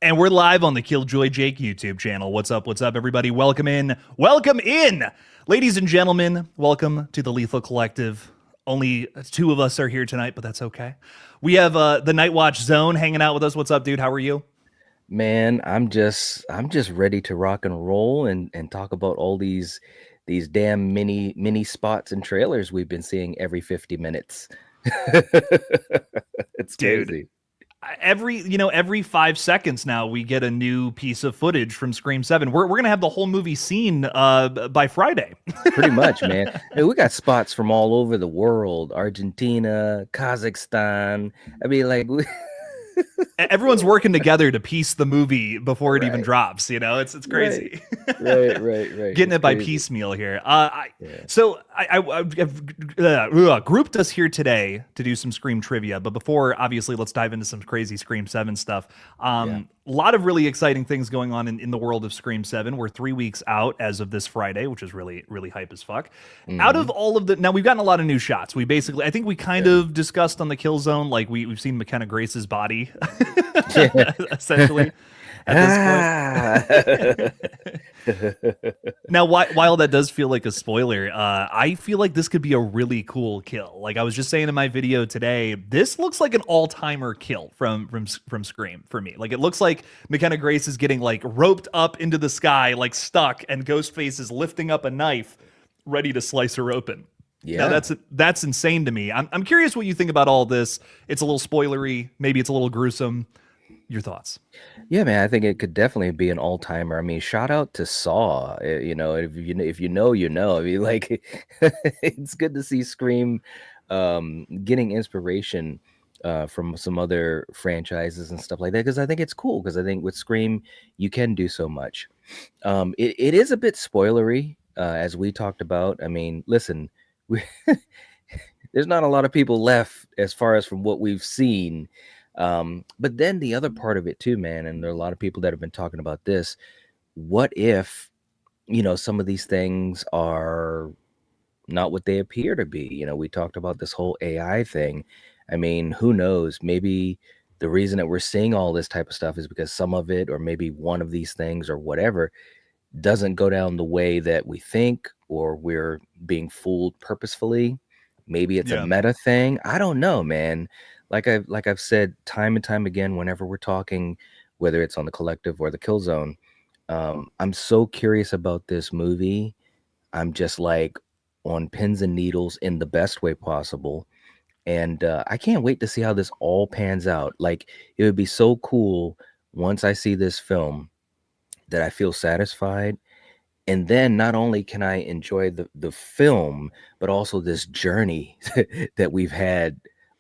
And we're live on the Killjoy Jake YouTube channel. What's up, everybody? Welcome in. Welcome in! Ladies and gentlemen, welcome to the Lethal Collective. Only two of us are here tonight, but that's okay. We have the Night Watch Zone hanging out with us. What's up, dude? How are you? Man, I'm just ready to rock and roll and talk about all these damn mini spots and trailers we've been seeing every 50 minutes. It's Dude, crazy. every 5 seconds now we get a new piece of footage from Scream 7. We're gonna have the whole movie seen by Friday. Pretty much, man. Hey, we got spots from all over the world, Argentina, Kazakhstan. I mean, like, Everyone's working together to piece the movie before it even right, drops. It's right, crazy. right. Getting It's it by crazy. piecemeal here. Yeah, I've grouped us here today to do some Scream trivia, but before, obviously, let's dive into some crazy Scream 7 stuff. yeah. A lot of really exciting things going on in the world of Scream 7. We're 3 weeks out as of this Friday, which is really, really hype as fuck. Out Hmm. of all of the, now we've gotten a lot of new shots. I think we kind Yeah. of discussed on the Kill Zone, like we've seen McKenna Grace's body, Yeah. essentially, at this point. Ah. Now, while that does feel like a spoiler, I feel like this could be a really cool kill. Like I was just saying in my video today, this looks like an all-timer kill from Scream for me. Like it looks like McKenna Grace is getting like roped up into the sky, like stuck, and Ghostface is lifting up a knife, ready to slice her open. Now Yeah. that's insane to me. I'm curious what you think about all this. It's a little spoilery, maybe it's a little gruesome. Your thoughts? Yeah, man, I think it could definitely be an all-timer. I mean, shout out to Saw. If you know. I mean, like, it's good to see Scream getting inspiration from some other franchises and stuff like that, because I think it's cool. Because I think with Scream, you can do so much. It is a bit spoilery, as we talked about. I mean, listen, we, there's not a lot of people left as far as from what we've seen. But then the other part of it too, man, and there are a lot of people that have been talking about this. What if, some of these things are not what they appear to be? We talked about this whole AI thing. I mean, who knows? Maybe the reason that we're seeing all this type of stuff is because some of it, or maybe one of these things or whatever, doesn't go down the way that we think, or we're being fooled purposefully. Maybe it's a Yeah. meta thing. I don't know, man. Like I've said time and time again, whenever we're talking, whether it's on the collective or the kill zone, I'm so curious about this movie. I'm just like on pins and needles in the best way possible. And I can't wait to see how this all pans out. Like, it would be so cool once I see this film that I feel satisfied. And then not only can I enjoy the film, but also this journey that we've had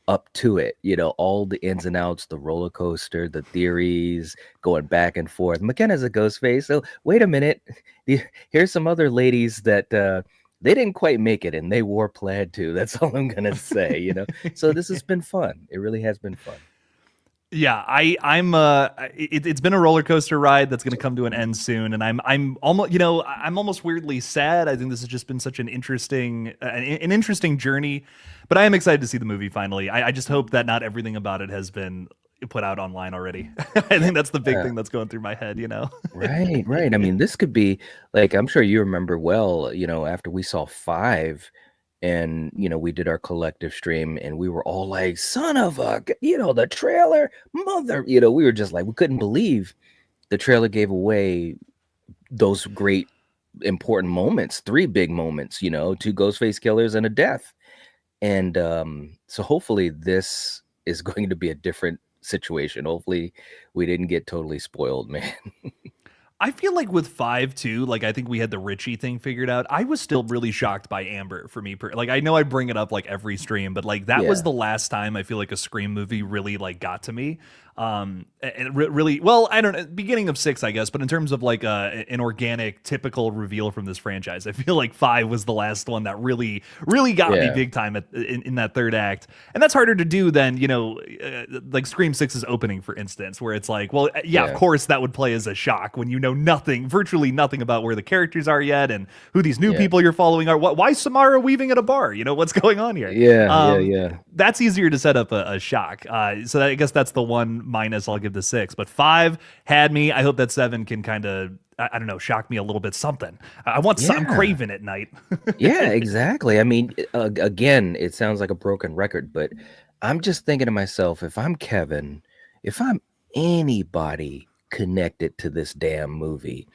up to it, all the ins and outs, the roller coaster, the theories going back and forth. McKenna's a ghost face. So wait a minute. Here's some other ladies that they didn't quite make it and they wore plaid too. That's all I'm gonna say. So this has been fun. It really has been fun. Yeah, it's been a roller coaster ride that's going to come to an end soon, and I'm almost weirdly sad. I think this has just been such an interesting journey, but I am excited to see the movie finally. I just hope that not everything about it has been put out online already. I think that's the big Yeah. thing that's going through my head. Right. I mean, this could be like, I'm sure you remember well, after we saw five and, we did our collective stream and we were all like, son of a, the trailer, mother, we were just like, we couldn't believe the trailer gave away those great, important moments, three big moments, two Ghostface killers and a death. And so hopefully this is going to be a different situation. Hopefully we didn't get totally spoiled, man. I feel like with five too, like I think we had the Richie thing figured out. I was still really shocked by Amber for me. Like I know I bring it up like every stream, but like that was Yeah. the last time I feel like a Scream movie really like got to me. And really, well, I don't know, beginning of six, I guess, but in terms of like an organic, typical reveal from this franchise, I feel like five was the last one that really, really got me Yeah. big time in that third act, and that's harder to do than like Scream Six's opening, for instance, where it's like, well, yeah, of Yeah. course that would play as a shock when you know nothing, virtually nothing about where the characters are yet and who these new Yeah. people you're following are. Why Samara weaving at a bar? What's going on here? Yeah. Yeah. That's easier to set up a shock. So I guess that's the one minus, I'll give the 6. But 5 had me. I hope that 7 can kind of, I don't know, shock me a little bit. Something. I want some Yeah. Craven at night. Yeah, exactly. I mean, again, it sounds like a broken record, but I'm just thinking to myself, if I'm Kevin, if I'm anybody connected to this damn movie,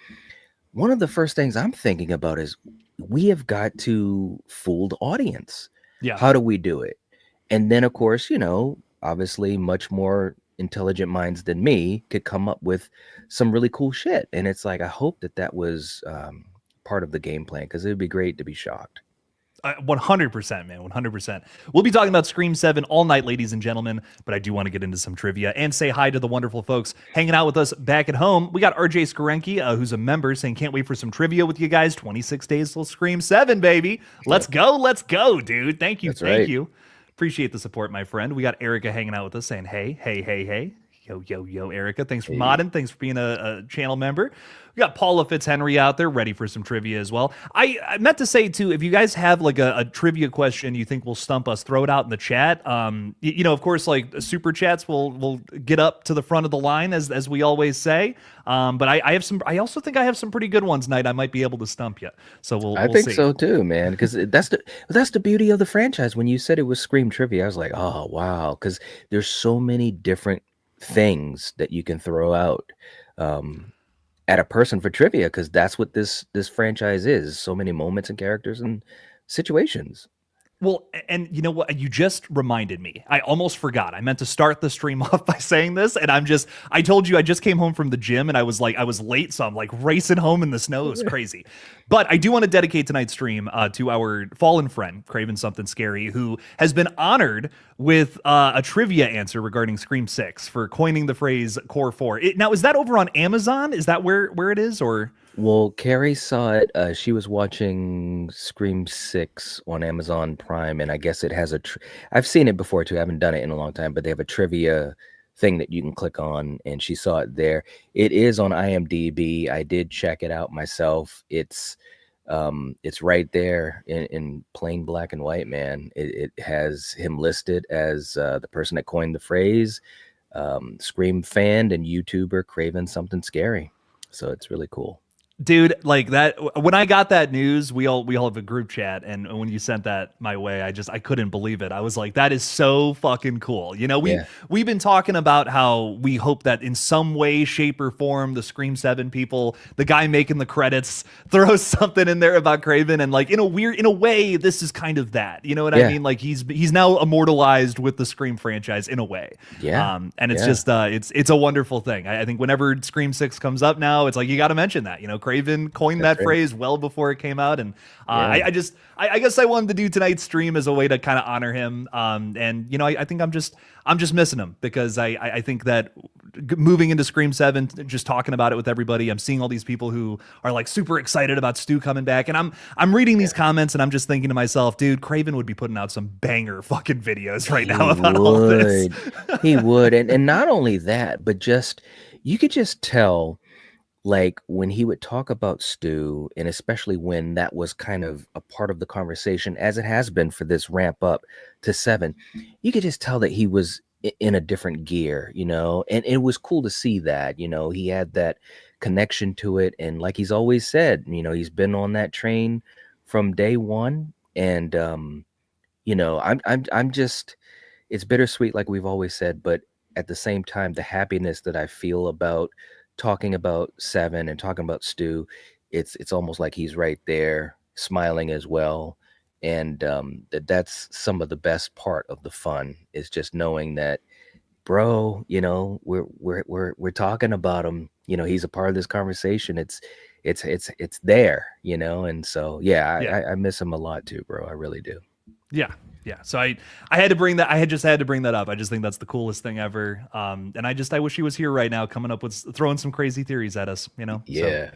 one of the first things I'm thinking about is we have got to fool the audience. Yeah. How do we do it? And then, of course, obviously much more intelligent minds than me could come up with some really cool shit. And it's like, I hope that was part of the game plan, because it would be great to be shocked. 100%, man. 100%. We'll be talking about Scream 7 all night, ladies and gentlemen, but I do want to get into some trivia and say hi to the wonderful folks hanging out with us back at home. We got RJ Skarenki, who's a member, saying, can't wait for some trivia with you guys. 26 days till Scream 7, baby. Let's go. Let's go, dude. Thank you. That's Thank right. you. Appreciate the support, my friend. We got Erica hanging out with us saying, hey, hey, hey, hey. Yo, yo, yo, Erica. Thanks for Hey. modding. Thanks for being a channel member. We got Paula Fitzhenry out there ready for some trivia as well. I meant to say, too, if you guys have like a trivia question you think will stump us, throw it out in the chat. Of course, like super chats will get up to the front of the line, as we always say. But I have some. I also think I have some pretty good ones tonight. I might be able to stump you. So we'll I think see. so too, man. Because that's the beauty of the franchise. When you said it was Scream trivia, I was like, oh wow, because there's so many different things that you can throw out at a person for trivia, because that's what this franchise is. So many moments and characters and situations. Well, and you know what? You just reminded me. I almost forgot. I meant to start the stream off by saying this, and I told you I just came home from the gym and I was late, so I'm like racing home in the snow. It was crazy. But I do want to dedicate tonight's stream to our fallen friend, Craven Something Scary, who has been honored with a trivia answer regarding Scream 6 for coining the phrase Core 4. Now, is that over on Amazon? Is that where it is, or? Well, Carrie saw it. She was watching Scream 6 on Amazon Prime, and I guess it has I've seen it before too. I haven't done it in a long time, but they have a trivia thing that you can click on, and she saw it there. It is on IMDb. I did check it out myself. It's right there in plain black and white, man. It has him listed as the person that coined the phrase, Scream fan and YouTuber Craven Something Scary. So it's really cool. Dude, like that, when I got that news, we all have a group chat, and when you sent that my way, I couldn't believe it. I was like, that is so fucking cool. Yeah. We've been talking about how we hope that in some way, shape, or form, the Scream 7 people, the guy making the credits, throws something in there about Craven, and like in a way, this is kind of that. You know what I mean? Like he's now immortalized with the Scream franchise in a way. Yeah. And it's just it's a wonderful thing. I think whenever Scream 6 comes up now, it's like you got to mention that. Craven coined that phrase well before it came out, and I guess I wanted to do tonight's stream as a way to kind of honor him. I think I'm just missing him, because I think that moving into Scream 7, just talking about it with everybody, I'm seeing all these people who are like super excited about Stu coming back, and I'm reading these comments, and I'm just thinking to myself, dude, Craven would be putting out some banger fucking videos right now about all this. He would, and not only that, but just you could just tell, like when he would talk about Stu, and especially when that was kind of a part of the conversation, as it has been for this ramp up to 7, you could just tell that he was in a different gear, and it was cool to see that. He had that connection to it, and like he's always said, he's been on that train from day one, and I'm just, it's bittersweet, like we've always said, but at the same time, the happiness that I feel about talking about 7 and talking about Stu, it's almost like he's right there smiling as well. And that's some of the best part of the fun, is just knowing that, bro, we're talking about him. He's a part of this conversation. It's there, and so I miss him a lot too, bro. I really do. Yeah. So I had to bring that. I just had to bring that up. I just think that's the coolest thing ever. And I wish he was here right now, coming up with throwing some crazy theories at us. Yeah.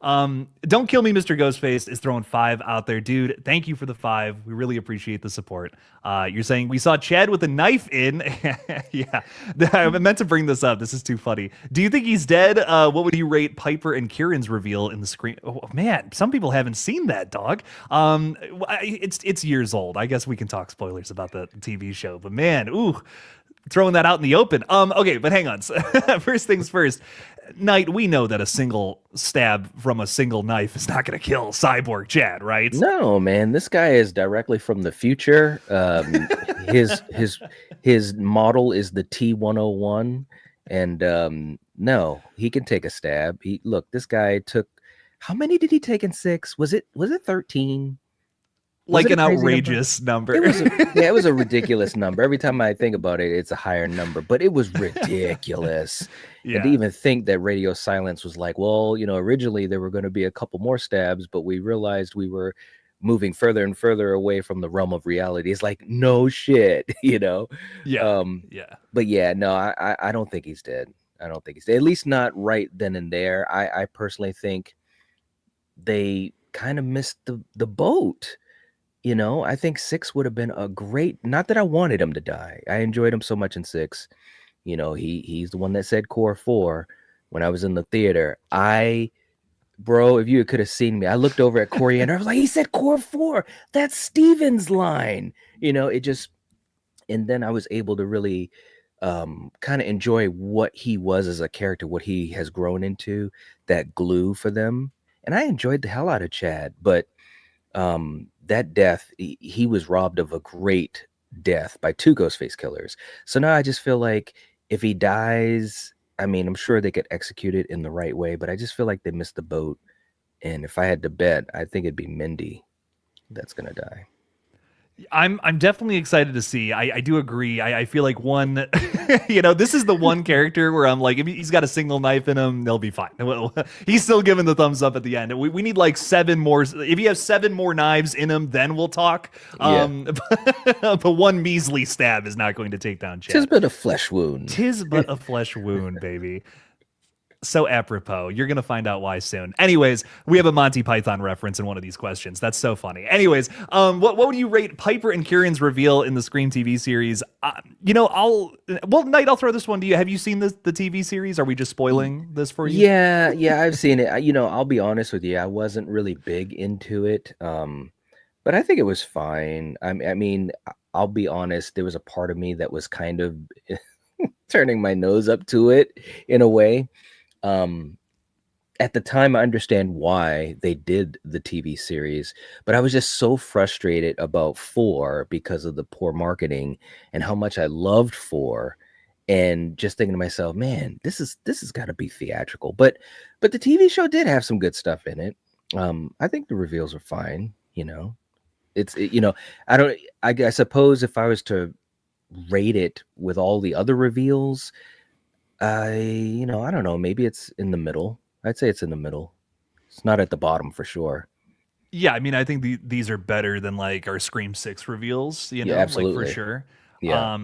Don't Kill Me, Mr. Ghostface is throwing 5 out there, dude. Thank you for the 5. We really appreciate the support. You're saying we saw Chad with a knife in. Yeah, I meant to bring this up. This is too funny. Do you think he's dead? What would you rate Piper and Kieran's reveal in the screen? Oh man, some people haven't seen that, dog. It's years old. I guess we can talk spoilers about the TV show, but man, ooh. throwing that out in the open. Okay, but hang on. First things first. Knight, we know that a single stab from a single knife is not going to kill Cyborg Chad, right? No, man, this guy is directly from the future. His model is the T101, and no, he can take a stab. He look, this guy took how many did he take in 6? Was it 13? Was Like it a an crazy number? outrageous number. It was yeah, it was a ridiculous number. Every time I think about it, it's a higher number, but it was ridiculous. And to Yeah. even think that Radio Silence was like, well, originally there were going to be a couple more stabs, but we realized we were moving further and further away from the realm of reality. It's like, no shit, Yeah. Um, Yeah. but yeah, no, I don't think he's dead. I don't think he's dead. At least not right then and there. I personally think they kind of missed the boat. I think 6 would have been a great, not that I wanted him to die. I enjoyed him so much in 6. He's the one that said core 4 when I was in the theater. Bro, if you could have seen me, I looked over at Coriander. I was like, he said core 4. That's Steven's line. It just, and then I was able to really kind of enjoy what he was as a character, what he has grown into, that glue for them. And I enjoyed the hell out of Chad, but that death, he was robbed of a great death by 2 Ghostface killers. So now I just feel like if he dies, I mean, I'm sure they could execute it in the right way, but I just feel like they missed the boat. And if I had to bet, I think it'd be Mindy that's gonna die. I'm definitely excited to see. I do agree. I feel like one, this is the one character where I'm like, if he's got a single knife in him, they'll be fine. He's still giving the thumbs up at the end. We need like 7 more. If he has 7 more knives in him, then we'll talk. Yeah. But one measly stab is not going to take down Tis Chad. but a flesh wound. Tis but a flesh wound, baby. So apropos. You're going to find out why soon. Anyways, we have a Monty Python reference in one of these questions. That's so funny. Anyways, what would you rate Piper and Kieran's reveal in the Scream TV series? Knight, I'll throw this one to you. Have you seen the TV series? Are we just spoiling this for you? Yeah, I've seen it. I'll be honest with you, I wasn't really big into it. But I think it was fine. I mean, I'll be honest, there was a part of me that was kind of turning my nose up to it in a way. At the time, I understand why they did the TV series, but I was just so frustrated about 4 because of the poor marketing and how much I loved 4, and just thinking to myself, man, this has got to be theatrical. But the TV show did have some good stuff in it. I think the reveals are fine. I don't. I suppose if I was to rate it with all the other reveals, I don't know. Maybe it's in the middle. I'd say it's in the middle. It's not at the bottom for sure. Yeah, I mean, I think these are better than like our Scream 6 reveals, Yeah, like for absolutely. sure. Yeah.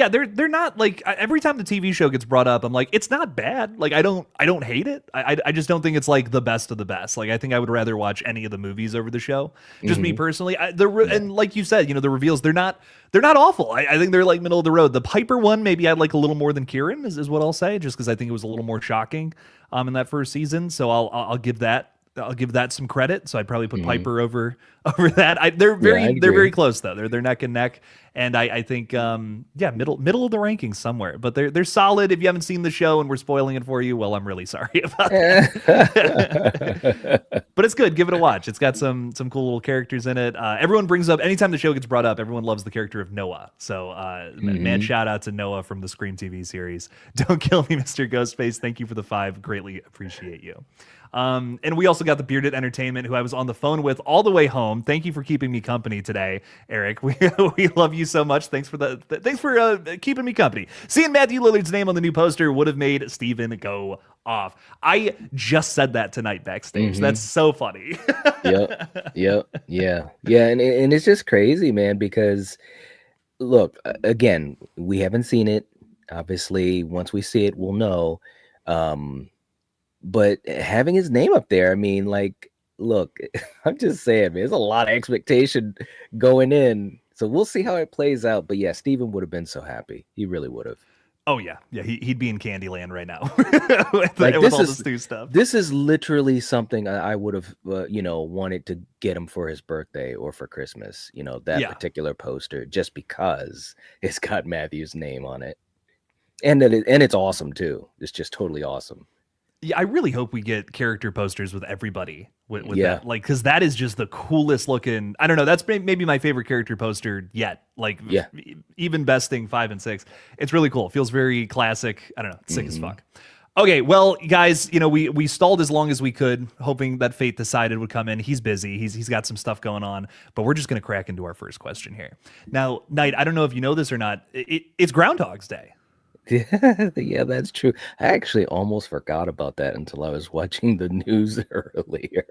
They're not like every time the TV show gets brought up, I'm like, it's not bad. Like I don't hate it. I just don't think it's like the best of the best. Like I think I would rather watch any of the movies over the show. Just me Mhm. personally. Yeah. And like you said, the reveals they're not awful. I think they're like middle of the road. The Piper one maybe I'd like a little more than Kieran is what I'll say, just because I think it was a little more shocking in that first season. So I'll give that. I'll give that some credit. So I'd probably put Mhm. Piper over that. They're Yeah, I they're very agree. close though. They're neck and neck, and I think middle of the rankings somewhere. But they're solid. If you haven't seen the show and we're spoiling it for you, well, I'm really sorry about that. But it's good. Give it a watch. It's got some cool little characters in it. Everyone brings up anytime the show gets brought up. Everyone loves the character of Noah. So man, Mhm. shout out to Noah from the Scream TV series. Don't kill me, Mr. Ghostface. Thank you for the 5. Greatly appreciate you. And we also got the Bearded Entertainment, who I was on the phone with all the way home. Thank you for keeping me company today, Eric. We love you so much. Thanks for keeping me company. Seeing Matthew Lillard's name on the new poster would have made Steven go off. I just said that tonight backstage. That's Mhm. so funny. Yep. Yeah, and it's just crazy, man, because look, again, we haven't seen it. Obviously, once we see it, we'll know. Um, but having his name up there, I mean, like, look, I'm just saying, man, there's a lot of expectation going in. So we'll see how it plays out. But yeah, Steven would have been so happy. He really would have. Oh yeah, yeah. He'd be in Candyland right now Like with all this new stuff. this is literally something I would have wanted to get him for his birthday or for Christmas. That Yeah, particular poster, just because it's got Matthew's name on it, and it's awesome too. It's just totally awesome. yeah. I really hope we get character posters with everybody with Yeah, that, like, because that is just the coolest looking. I don't know. That's maybe my favorite character poster yet. Like, yeah. even besting 5 and 6. It's really cool. It feels very classic. I don't know. Sick as Hmm. fuck. Okay, well, guys, we stalled as long as we could, hoping that Fate Decided would come in. He's busy. He's got some stuff going on, but we're just gonna crack into our first question here. Now, Knight, I don't know if you know this or not. It's Groundhog's Day. Yeah, yeah, that's true. I actually almost forgot about that until I was watching the news earlier.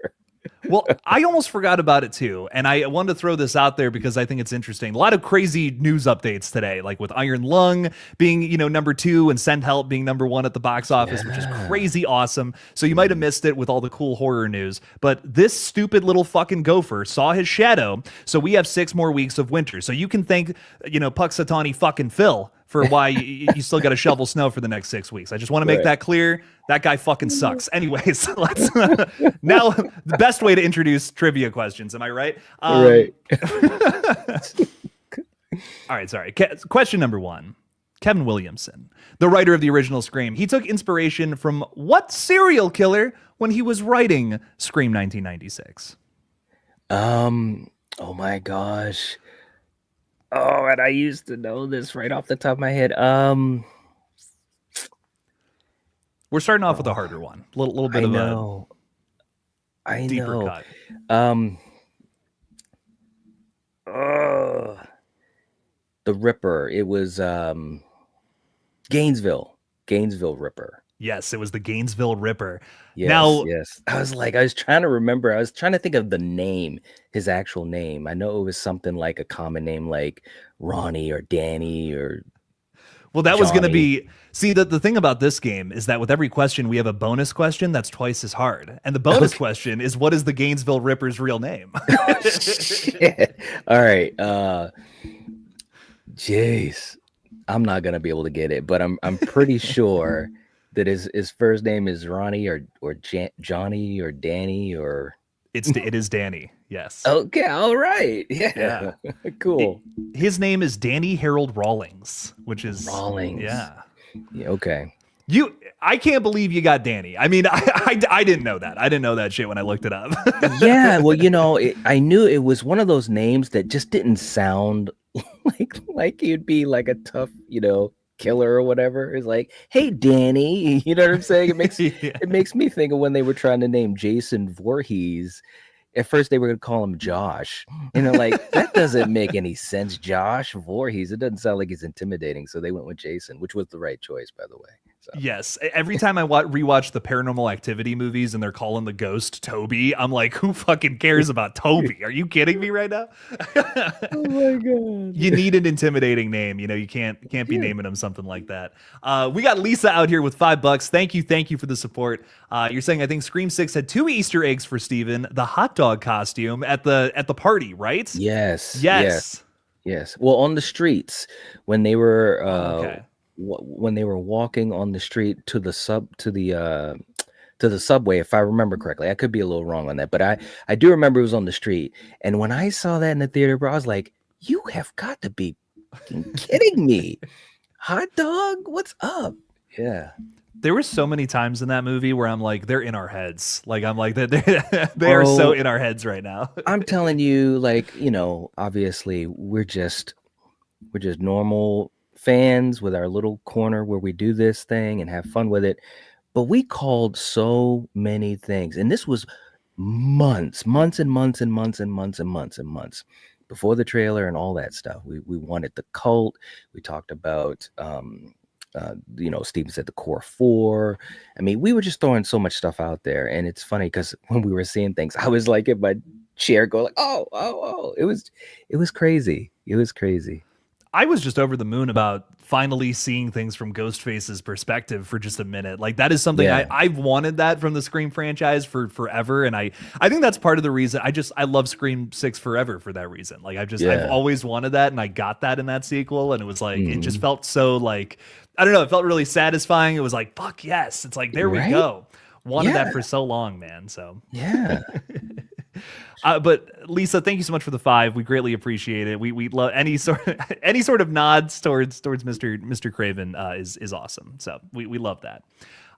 Well, I almost forgot about it too, and I wanted to throw this out there because I think it's interesting. A lot of crazy news updates today, like with Iron Lung being, number 2 and Send Help being number 1 at the box office, which is Yeah. crazy awesome. So you might have missed it with all the cool horror news, but this stupid little fucking gopher saw his shadow. So we have 6 more weeks of winter. So you can thank, Puxatawny fucking Phil for why you still got to shovel snow for the next 6 weeks. I just want to make Right. that clear. That guy fucking sucks. Anyways, let's now the best way to introduce trivia questions. Am I right? Right. All right. Sorry. Question number 1. Kevin Williamson, the writer of the original Scream, he took inspiration from what serial killer when he was writing Scream 1996? Oh my gosh. Oh, and I used to know this right off the top of my head. We're starting off with a harder one. A little bit I of know. a I deeper know. cut. Um, the Ripper. It was Gainesville Ripper. Yes, it was the Gainesville Ripper. Yes, Now, yes. I was trying to remember. I was trying to think of the name, his actual name. I know it was something like a common name like Ronnie or Danny or well, that was going to Johnny. be. See, the thing about this game is that with every question, we have a bonus question that's twice as hard. And the bonus Okay. question is, what is the Gainesville Ripper's real name? Shit. All right. Jeez. I'm not gonna be able to get it, but I'm pretty sure that his first name is Ronnie or Johnny or Danny or It is Danny. Yes. okay, all right. Yeah. Yeah. Cool. His name is Danny Harold Rawlings, which is Rawlings. yeah. Yeah, okay. I can't believe you got Danny. I mean, I didn't know that. I didn't know that shit when I looked it up. Yeah, well, I knew it was one of those names that just didn't sound like he'd be like a tough, killer or whatever. It's like, hey, Danny, you know what I'm saying? It makes Yeah. it makes me think of when they were trying to name Jason Voorhees. At first, they were going to call him Josh, and they're like, that doesn't make any sense. Josh Voorhees. It doesn't sound like he's intimidating, so they went with Jason, which was the right choice, by the way. So. Yes. Every time I rewatch the Paranormal Activity movies and they're calling the ghost Toby, I'm like, who fucking cares about Toby? Are you kidding me right now? Oh my god! You need an intimidating name. You can't be naming him something like that. We got Lisa out here with $5. Thank you for the support. You're saying I think Scream 6 had 2 Easter eggs for Steven, the hot dog costume at the party, right? Yes. Yes. Yes. Well, on the streets when they were Okay. when they were walking on the street to the subway, if I remember correctly. I could be a little wrong on that, but I do remember it was on the street. And when I saw that in the theater, bro, I was like, "You have got to be fucking kidding me! Hot dog? What's up?" Yeah. There were so many times in that movie where I'm like, they're in our heads. Like I'm like they are so Bro, in our heads right now. I'm telling you, like, obviously we're just normal fans with our little corner where we do this thing and have fun with it. But we called so many things. And this was months and months and months and months and months and months before the trailer and all that stuff. We wanted the cult. We talked about Steven said the core 4. I mean, we were just throwing so much stuff out there. And it's funny because when we were seeing things, I was like in my chair going like, oh. It was crazy. It was crazy. I was just over the moon about finally seeing things from Ghostface's perspective for just a minute. Like that is something Yeah. I've wanted that from the Scream franchise for forever. And I think that's part of the reason I love Scream 6 forever for that reason. Like I've Yeah. always wanted that and I got that in that sequel. And it was like, it just felt so like I don't know. It felt really satisfying. It was like, fuck yes. It's like, there we Right? go. Wanted Yeah. that for so long, man. So, Yeah. but Lisa, thank you so much for the 5. We greatly appreciate it. We love any sort of nods towards Mr. Craven is awesome. So we love that.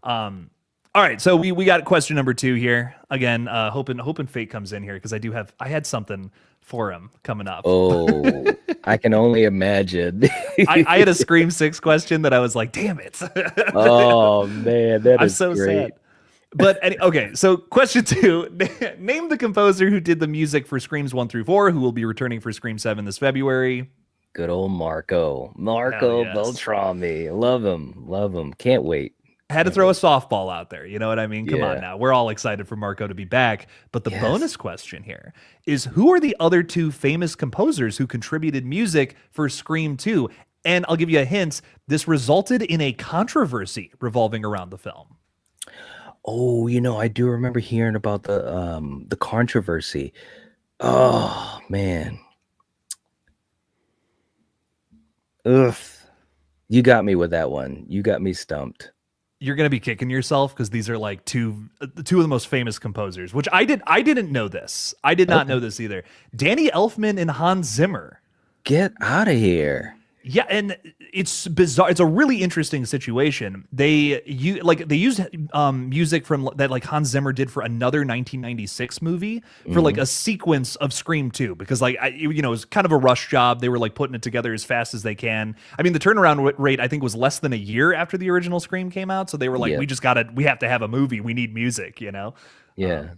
All right, so we got question number 2 here. Again, hoping Fate comes in here because I had something for him coming up. Oh, I can only imagine. I had a Scream 6 question that I was like, damn it. Oh man, that I'm is so great. sad. But okay, so question 2: name the composer who did the music for Screams 1 through 4, who will be returning for Scream 7 this February. Good old Marco Hell yes. Beltrami. Love him. Can't wait. Had to throw a softball out there. You know what I mean? Come on Yeah. now. We're all excited for Marco to be back. But the Yes. bonus question here is, who are the other 2 famous composers who contributed music for Scream 2? And I'll give you a hint. This resulted in a controversy revolving around the film. Oh, I do remember hearing about the controversy. Oh man. Ugh. You got me with that one. You got me stumped. You're gonna be kicking yourself because these are like two of the most famous composers, which I didn't know this. I did not know this either. Danny Elfman and Hans Zimmer. Get out of here. Yeah, and it's bizarre. It's a really interesting situation. They used music from that like Hans Zimmer did for another 1996 movie for like a sequence of Scream 2 because it was kind of a rush job. They were like putting it together as fast as they can. I mean, the turnaround rate I think was less than a year after the original Scream came out, so they were like, Yeah. we have to have a movie. We need music, you know. Yeah.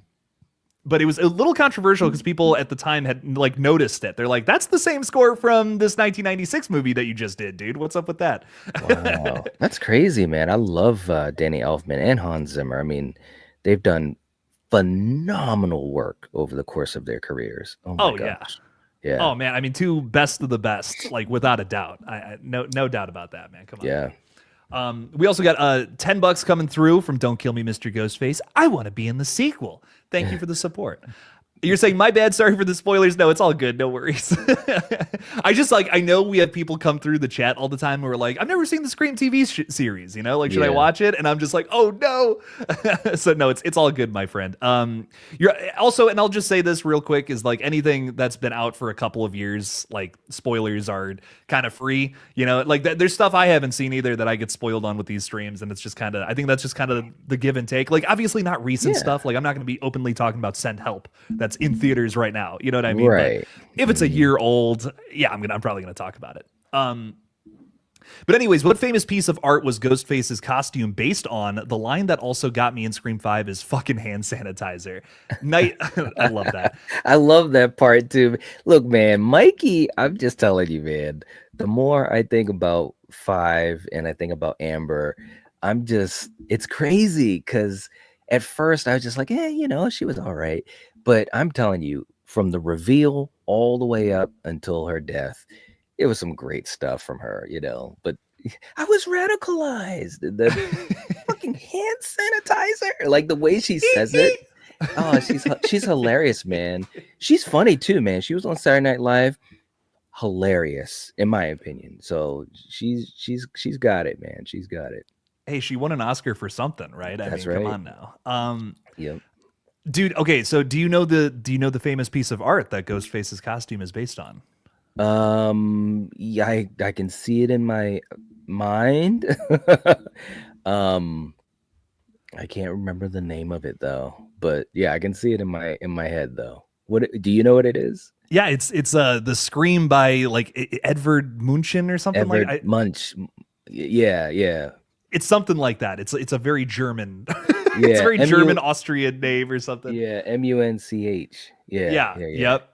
But it was a little controversial because people at the time had like noticed it. They're like, "That's the same score from this 1996 movie that you just did, dude. What's up with that?" Wow. That's crazy, man. I love Danny Elfman and Hans Zimmer. I mean, they've done phenomenal work over the course of their careers. Oh my gosh. Yeah. Oh man, I mean, 2 best of the best, like without a doubt. No doubt about that, man. Come on. Yeah. We also got $10 coming through from Don't Kill Me, Mr. Ghostface. I want to be in the sequel. Thank you for the support. You're saying, my bad, sorry for the spoilers. No, it's all good. No worries. I know we have people come through the chat all the time who are like, I've never seen the Scream TV series, should I watch it? And I'm just like, oh no. So no, it's all good, my friend. You're also, and I'll just say this real quick, is like anything that's been out for a couple of years, like spoilers are kind of free, like there's stuff I haven't seen either that I get spoiled on with these streams. And it's just I think that's just kind of the give and take. Like obviously not recent stuff. Like I'm not going to be openly talking about Send Help. That's in theaters right now. You know what I mean? Right. But if it's a year old, yeah, I'm probably gonna talk about it. But anyways, what famous piece of art was Ghostface's costume based on? The line that also got me in Scream 5 is fucking hand sanitizer. I love that. I love that part too. Look, man, Mikey, I'm just telling you, man, the more I think about 5 and I think about Amber, it's crazy because at first I was just like, she was all right. But I'm telling you, from the reveal all the way up until her death, it was some great stuff from her, But I was radicalized. The fucking hand sanitizer, like the way she says it. Oh, she's hilarious, man. She's funny too, man. She was on Saturday Night Live. Hilarious, in my opinion. So she's got it, man. She's got it. Hey, she won an Oscar for something, right? That's right. Come on now. Yep. Dude, okay, so do you know the famous piece of art that Ghostface's costume is based on? Yeah, I can see it in my mind. I can't remember the name of it though, but yeah, I can see it in my head though. What do you know what it is? Yeah, it's the Scream by like Edvard Munch or something Edvard Munch. Yeah. It's something like that. It's a very German. Yeah, it's a very German Austrian name or something. Yeah, Munch. Yeah. Yep.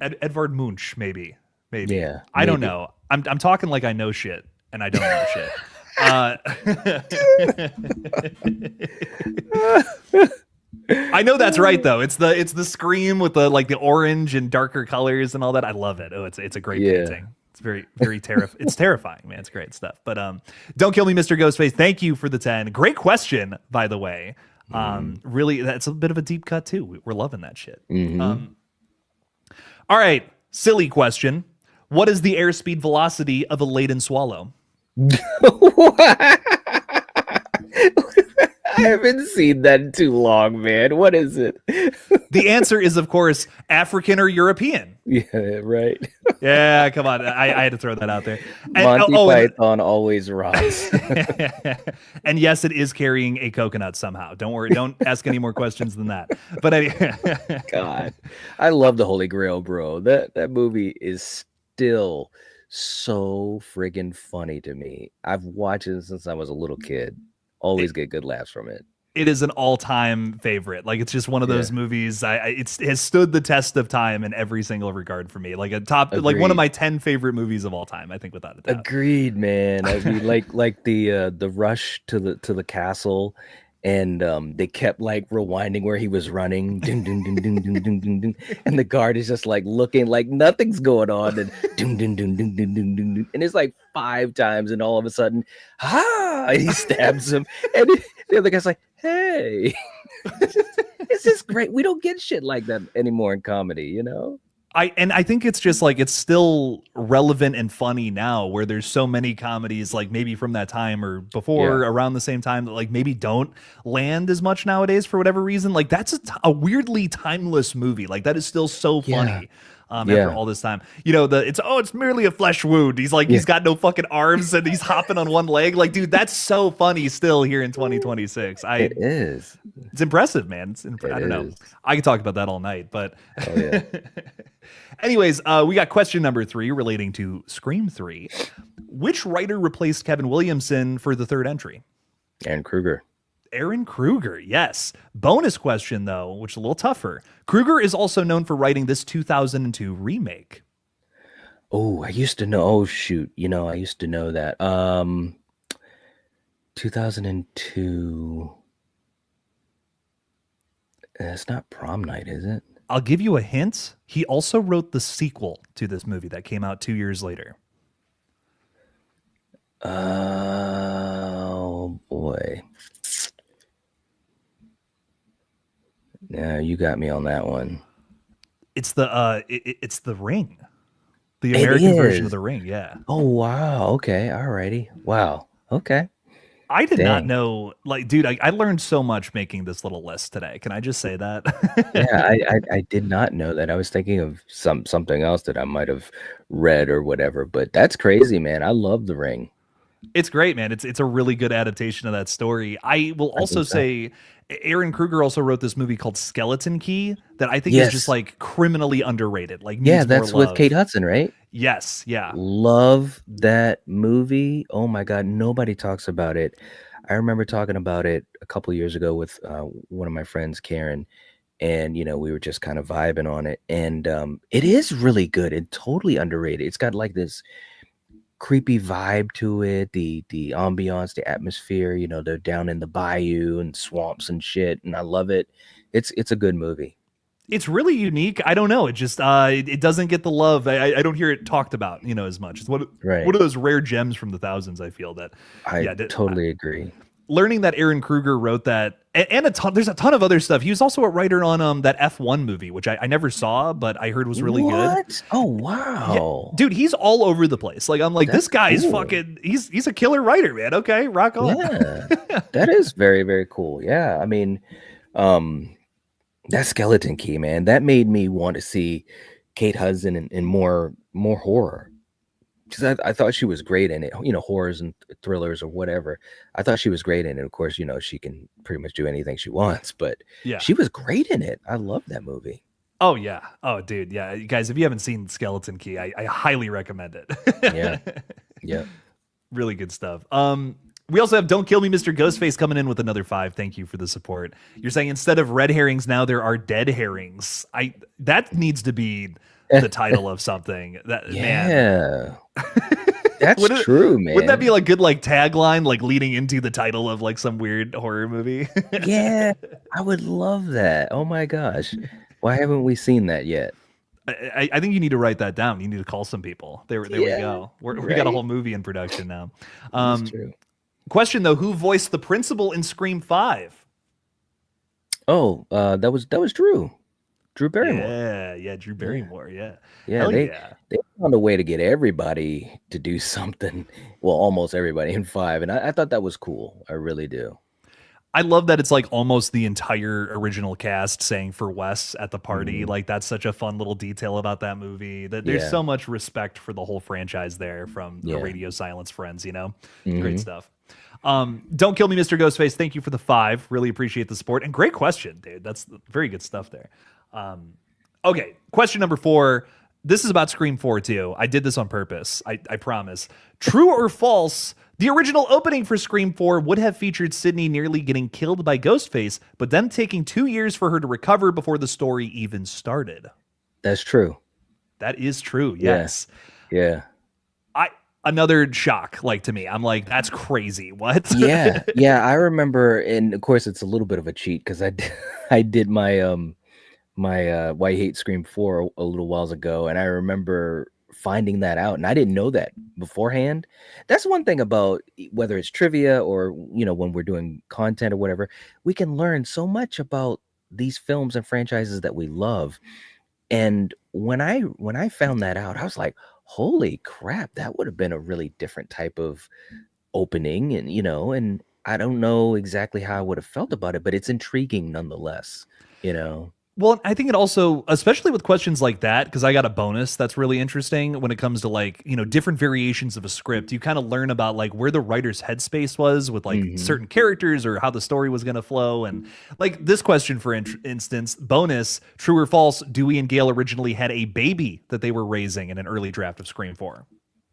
Edvard Munch, maybe. Yeah. I don't know. I'm talking like I know shit, and I don't know shit. I know that's right though. It's the Scream with the orange and darker colors and all that. I love it. Oh, it's a great painting. It's very, very it's terrifying, man. It's great stuff. But don't kill me, Mr. Ghostface. Thank you for the 10. Great question, by the way. Really, that's a bit of a deep cut too. We're loving that shit. All right, silly question. What is the airspeed velocity of a laden swallow? I haven't seen that in too long, man. What is it? The answer is, of course, African or European. Yeah, right. Yeah, come on. I had to throw that out there. And Monty Python always rocks. and yes, it is carrying a coconut somehow. Don't worry. Don't ask any more questions than that. But God, I love the Holy Grail, bro. That movie is still so friggin' funny to me. I've watched it since I was a little kid. Always get good laughs from it. it is an all-time favorite. Like it's just one of Yeah. those movies. It has stood the test of time in every single regard for me. Like like one of Agreed. my 10 favorite movies of all time. I think without a doubt. Agreed, man. I mean, like the rush to the castle, and they kept like rewinding where he was running, ding, ding, ding, ding, ding, ding, ding, ding, and the guard is just like looking like nothing's going on, and ding, ding, ding, ding, ding, ding, ding, ding, and it's like 5 times, and all of a sudden, and he stabs him, and the other guy's like, "Hey." It's just great. We don't get shit like that anymore in comedy, you know? I think it's just like it's still relevant and funny now where there's so many comedies like maybe from that time or before around the same time that like maybe don't land as much nowadays for whatever reason. Like that's a weirdly timeless movie. Like that is still so funny. After all this time, you know, it's merely a flesh wound. He's like, he's got no fucking arms and he's hopping on one leg. Like, dude, that's so funny still here in 2026. It is. It's impressive, man. I don't know. I could talk about that all night, but anyways, we got question number 3 relating to Scream 3. Which writer replaced Kevin Williamson for the third entry? And Kruger. Aaron Kruger, yes. Bonus question, though, which is a little tougher. Kruger is also known for writing this 2002 remake. Oh, I used to know. Oh, shoot. You know, I used to know that. 2002. It's not Prom Night, is it? I'll give you a hint. He also wrote the sequel to this movie that came out 2 years later. Oh, boy. Yeah, you got me on that one. It's the Ring. The American version of The Ring, yeah. Oh, wow. Okay. Alrighty. Wow. Okay. I did not know, like, dude, I learned so much making this little list today. Can I just say that? Yeah, I did not know that. I was thinking of something else that I might have read or whatever, but that's crazy, man. I love The Ring. It's great, man. It's a really good adaptation of that story. I will also say Aaron Kruger also wrote this movie called Skeleton Key that I think is just like criminally underrated. Like, yeah, that's with Kate Hudson, right? Yes, yeah. Love that movie. Oh my God, nobody talks about it. I remember talking about it a couple years ago with one of my friends, Karen, and you know we were just kind of vibing on it, and it is really good and totally underrated. It's got like this creepy vibe to it, the ambiance, the atmosphere. You know, they're down in the bayou and swamps and shit, and I love it. It's a good movie. It's really unique. I don't know. It just it doesn't get the love. I don't hear it talked about, you know, as much. It's one of those rare gems from the thousands. I feel that. I totally agree. Learning that Aaron Kruger wrote that, and there's a ton of other stuff. He was also a writer on that F1 movie, which I never saw, but I heard was really good. Oh wow, yeah, dude, he's all over the place. Like I'm like, this guy's fucking. He's a killer writer, man. Okay, rock on. Yeah, that is very, very cool. Yeah, I mean, that Skeleton Key, man, that made me want to see Kate Hudson in more horror. Because I thought she was great in it, you know, horrors and thrillers or whatever. I thought she was great in it. Of course, you know, she can pretty much do anything she wants, but she was great in it. I love that movie. Oh, yeah. Oh, dude. Yeah. You guys, if you haven't seen Skeleton Key, I highly recommend it. Yeah. Yeah. Really good stuff. We also have Don't Kill Me, Mr. Ghostface coming in with another 5. Thank you for the support. You're saying instead of red herrings, now there are dead herrings. That needs to be the title of something. Man. That's true, man. Wouldn't that be like good like tagline, like leading into the title of like some weird horror movie? Yeah, I would love that. Oh my gosh. Why haven't we seen that yet? I think you need to write that down. You need to call some people. There we go. We got a whole movie in production now. That's true. Question though, who voiced the principal in Scream 5? Oh, that was Drew. Drew Barrymore. Yeah, Drew Yeah. Barrymore. Yeah, Yeah, hell yeah. they found a way to get everybody to do something. Well, almost everybody in 5, and I thought that was cool. I really do. I love that it's like almost the entire original cast saying for Wes at the party. Mhm. Like that's such a fun little detail about that movie. That there's Yeah, so much respect for the whole franchise there from our yeah. Radio Silence friends. Great Mhm. stuff. Don't kill me, Mr. Ghostface. Thank you for the 5. Really appreciate the support and great question, dude. That's very good stuff there. Um, okay, question number 4. This is about Scream 4 too. I did this on purpose. I promise. True or false? The original opening for Scream 4 would have featured Sydney nearly getting killed by Ghostface, but them taking 2 years for her to recover before the story even started. That's true. That is true. Yeah, Yes. yeah. I Another shock like to me. I'm like that's crazy. What? Yeah, yeah, I remember, and of course, it's a little bit of a cheat because I did my Why You Hate Scream 4 a little whiles ago, and I remember finding that out, and I didn't know that beforehand. That's one thing about whether it's trivia or, when we're doing content or whatever, we can learn so much about these films and franchises that we love. And when I found that out, I was like, "Holy crap, that would have been a really different type of opening," and I don't know exactly how I would have felt about it, but it's intriguing nonetheless, you know? Well, I think it also, especially with questions like that, because I got a bonus that's really interesting when it comes to like, different variations of a script. You kind of learn about like where the writer's headspace was with like Mhm. certain characters or how the story was going to flow. And like this question, for instance, bonus, true or false, Dewey and Gale originally had a baby that they were raising in an early draft of Scream 4.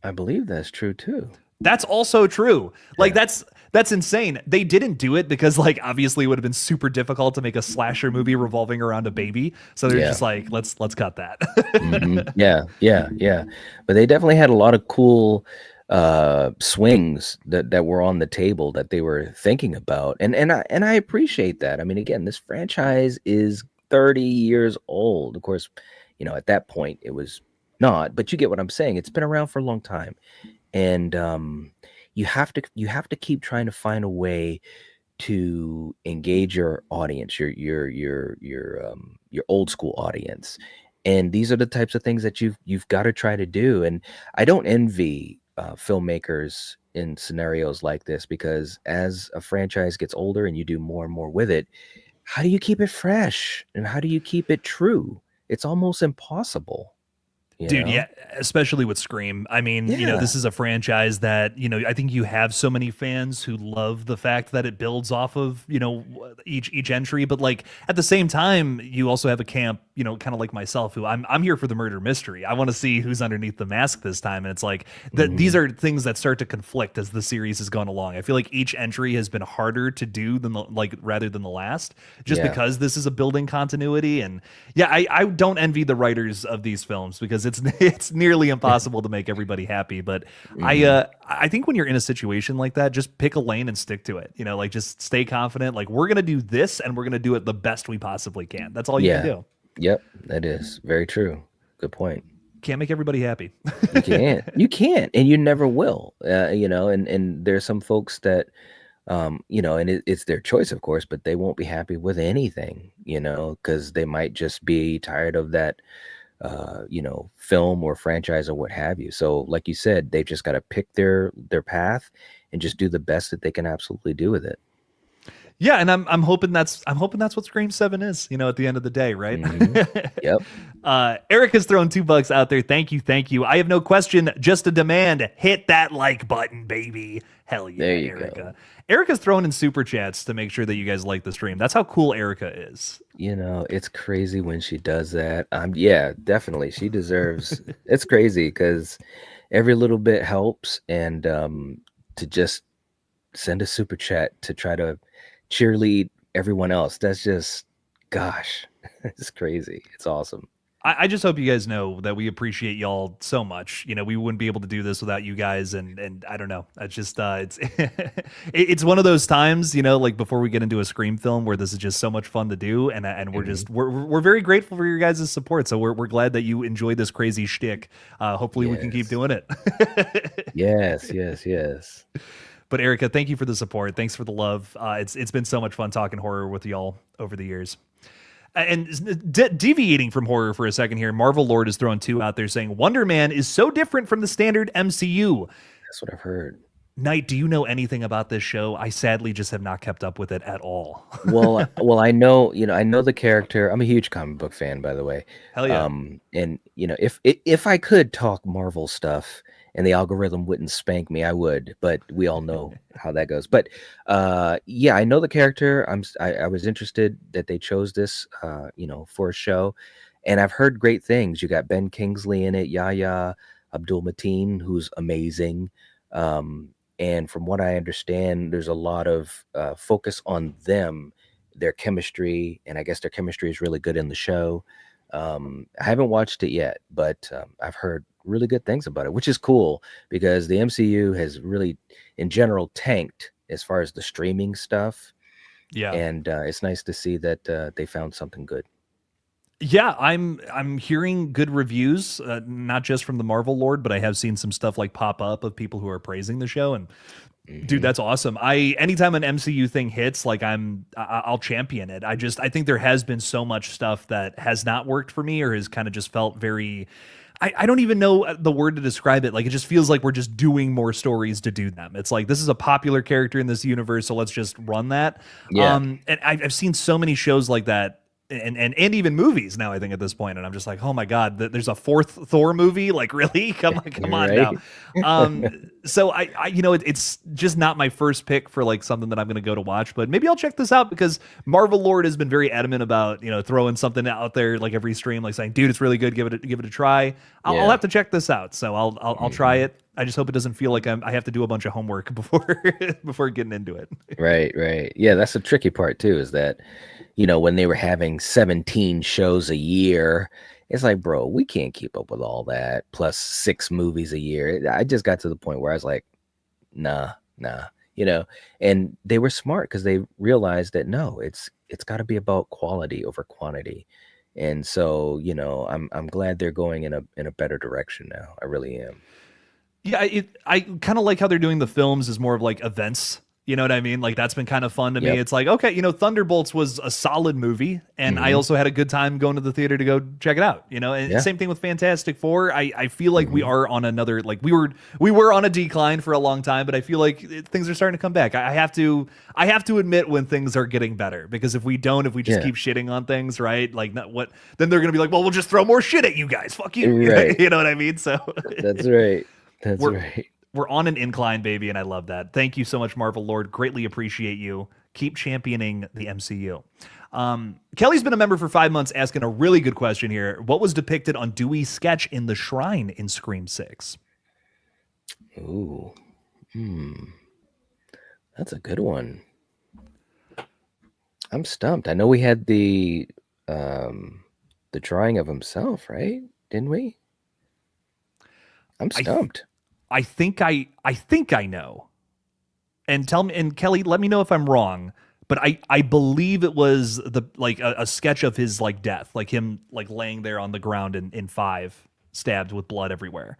I believe that's true too. That's also true. Like Yeah. that's insane. They didn't do it because like obviously it would have been super difficult to make a slasher movie revolving around a baby. So they're Yeah. just like, let's cut that. Yeah, yeah, yeah. But they definitely had a lot of cool swings that were on the table that they were thinking about. And I appreciate that. I mean, again, this franchise is 30 years old. Of course, at that point it was not, but you get what I'm saying. It's been around for a long time. And you have to keep trying to find a way to engage your audience, your old school audience. And these are the types of things that you've got to try to do. And I don't envy filmmakers in scenarios like this, because as a franchise gets older and you do more and more with it, how do you keep it fresh and how do you keep it true? It's almost impossible, you Dude, know? yeah, especially with Scream. I mean, Yeah. this is a franchise that, I think you have so many fans who love the fact that it builds off of, each entry, but like at the same time, you also have a camp, kind of like myself who I'm here for the murder mystery. I want to see who's underneath the mask this time, and it's like that these Mhm. are things that start to conflict as the series has gone along. I feel like each entry has been harder to do than rather than the last, just Yeah. because this is a building continuity. And yeah, I don't envy the writers of these films because it's nearly impossible to make everybody happy. But Mhm. I think when you're in a situation like that, just pick a lane and stick to it. Like just stay confident. Like we're gonna do this and we're gonna do it the best we possibly can. That's all you can Yeah. do. Yep, that is very true. Good point. Can't make everybody happy. You can't. You can't, and you never will. And there's some folks that, and it's their choice, of course, but they won't be happy with anything, because they might just be tired of that, film or franchise or what have you. So, like you said, they've just got to pick their path and just do the best that they can absolutely do with it. Yeah, and I'm hoping that's what Scream 7 is, at the end of the day, right? Hmm. Yep. Eric has thrown $2 out there. Thank you, thank you. I have no question, just a demand. Hit that like button, baby. Hell yeah, There you Erica. go. Erica's thrown in super chats to make sure that you guys like the stream. That's how cool Erica is. It's crazy when she does that. Yeah, definitely. She deserves it's crazy because every little bit helps, and to just send a super chat to try to cheerlead everyone else. That's just, gosh, it's crazy. It's awesome. I just hope you guys know that we appreciate y'all so much. We wouldn't be able to do this without you guys, and I don't know. It's just it's it's one of those times, like before we get into a Scream film where this is just so much fun to do, and we're Mhm. just we're very grateful for your guys' support. So we're glad that you enjoy this crazy shtick. Hopefully we can keep Yes. doing it. Yes, yes, yes. But Erica, thank you for the support. Thanks for the love. It's been so much fun talking horror with y'all over the years. And deviating from horror for a second here, Marvel Lord is throwing two out there saying Wonder Man is so different from the standard MCU. That's what I've heard. Knight, do you know anything about this show? I sadly just have not kept up with it at all. Well, I know, I know the character. I'm a huge comic book fan, by the way. Hell yeah. And if I could talk Marvel stuff and the algorithm wouldn't spank me, I would. But we all know how that goes. But yeah, I know the character. I was interested that they chose this, for a show, and I've heard great things. You got Ben Kingsley in it, Yahya Abdul Mateen, who's amazing. And from what I understand, there's a lot of focus on them, their chemistry, and I guess their chemistry is really good in the show. I haven't watched it yet, but I've heard really good things about it, which is cool because the MCU has really, in general, tanked as far as the streaming stuff. Yeah. And it's nice to see that they found something good. Yeah, I'm hearing good reviews, not just from the Marvel Lord, but I have seen some stuff like pop up of people who are praising the show. And dude, that's awesome. Anytime an MCU thing hits, like I'll champion it. I think there has been so much stuff that has not worked for me or has kind of just felt very. I don't even know the word to describe it. Like it just feels like we're just doing more stories to do them. It's like this is a popular character in this universe, so let's just run that. Yeah. And I've seen so many shows like that and even movies now, I think, at this point, and I'm just like, oh my god, there's a fourth Thor movie, like really, come on Right? now. So it's just not my first pick for like something that I'm gonna go to watch, but maybe I'll check this out because Marvel Lord has been very adamant about throwing something out there like every stream, like saying, dude, it's really good, give it a try. I'll Yeah. have to check this out, so I'll try it. I just hope it doesn't feel like I have to do a bunch of homework before getting into it. Right. Yeah, that's the tricky part too, is that, when they were having 17 shows a year, it's like, bro, we can't keep up with all that, plus 6 movies a year. I just got to the point where I was like, nah, and they were smart because they realized that no, it's got to be about quality over quantity. And so, I'm glad they're going in a better direction now. I really am. Yeah, I kind of like how they're doing the films as more of like events. You know what I mean? Like that's been kind of fun to me. Yep. It's like, okay, Thunderbolts was a solid movie, and I also had a good time going to the theater to go check it out. And Yeah. same thing with Fantastic Four. I feel like we are on another, like we were on a decline for a long time, but I feel like things are starting to come back. I have to admit when things are getting better, because if we just keep shitting on things, right? Like then they're gonna be like, well, we'll just throw more shit at you guys. Fuck you. Right. You know what I mean? So That's right. That's right. we're on an incline, baby, and I love that. Thank you so much, Marvel Lord. Greatly appreciate you. Keep championing the MCU. Kelly's been a member for 5 months, asking a really good question here. What was depicted on Dewey's sketch in the shrine in Scream 6? Ooh. That's a good one. I'm stumped. I know we had the drawing of himself, right? Didn't we? I'm stumped. I think I know. And tell me, and Kelly, let me know if I'm wrong. But I believe it was a sketch of his like death, like him like laying there on the ground in 5, stabbed with blood everywhere.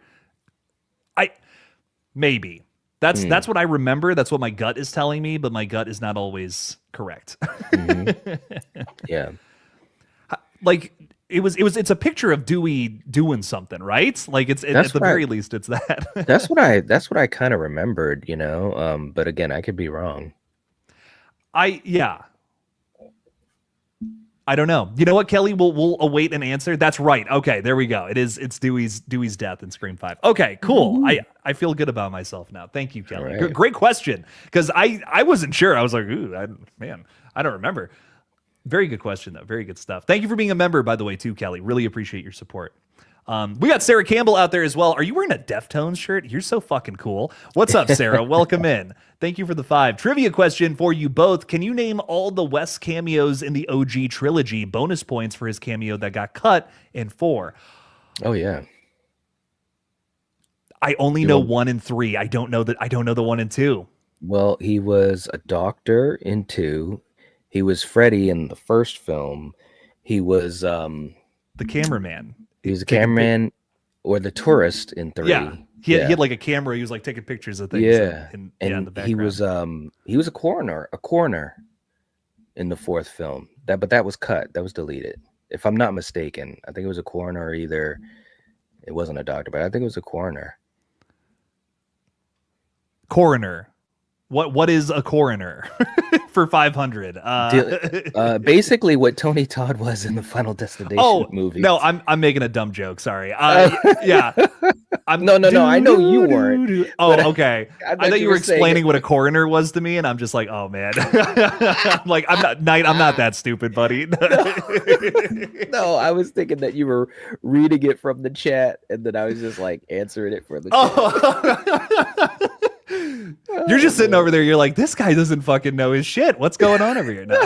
Maybe that's what I remember. That's what my gut is telling me, but my gut is not always correct. Yeah. Like it's a picture of Dewey doing something, right? Like at the very least it's that. That's what I kind of remembered, but again, I could be wrong. I don't know. You know what, Kelly? We'll await an answer. That's right. Okay, there we go. It's Dewey's death in Scream 5. Okay, cool. I feel good about myself now. Thank you, Kelly. Right. Great question. Because I wasn't sure. I was like, ooh, I don't remember. Very good question, though. Very good stuff. Thank you for being a member, by the way, too, Kelly. Really appreciate your support. We got Sarah Campbell out there as well. Are you wearing a Deftones shirt? You're so fucking cool. What's up, Sarah? Welcome in. Thank you for the 5. Trivia question for you both. Can you name all the Wes cameos in the OG trilogy? Bonus points for his cameo that got cut in 4. Oh, yeah. I only know 1 and 3. I don't know the 1 and 2. Well, he was a doctor in 2. He was Freddy in the first film. He was the cameraman. He was a cameraman or the tourist in 3. Yeah. He had like a camera. He was like taking pictures of things. Yeah. In And the background. he was a coroner in the fourth film. But that was cut. That was deleted. If I'm not mistaken, I think it was a coroner, or either it wasn't a doctor, but I think it was a coroner. Coroner. What is a coroner for 500? Basically what Tony Todd was in the Final Destination movie. No, I'm making a dumb joke. Sorry. Yeah. No. I know you weren't. Oh, okay. I thought you were explaining what a coroner was to me, and I'm just like, oh man. I'm like, I'm not that stupid, buddy. No, I was thinking that you were reading it from the chat, and then I was just like answering it for the chat. You're just sitting over there. You're like, this guy doesn't fucking know his shit. What's going on over here now?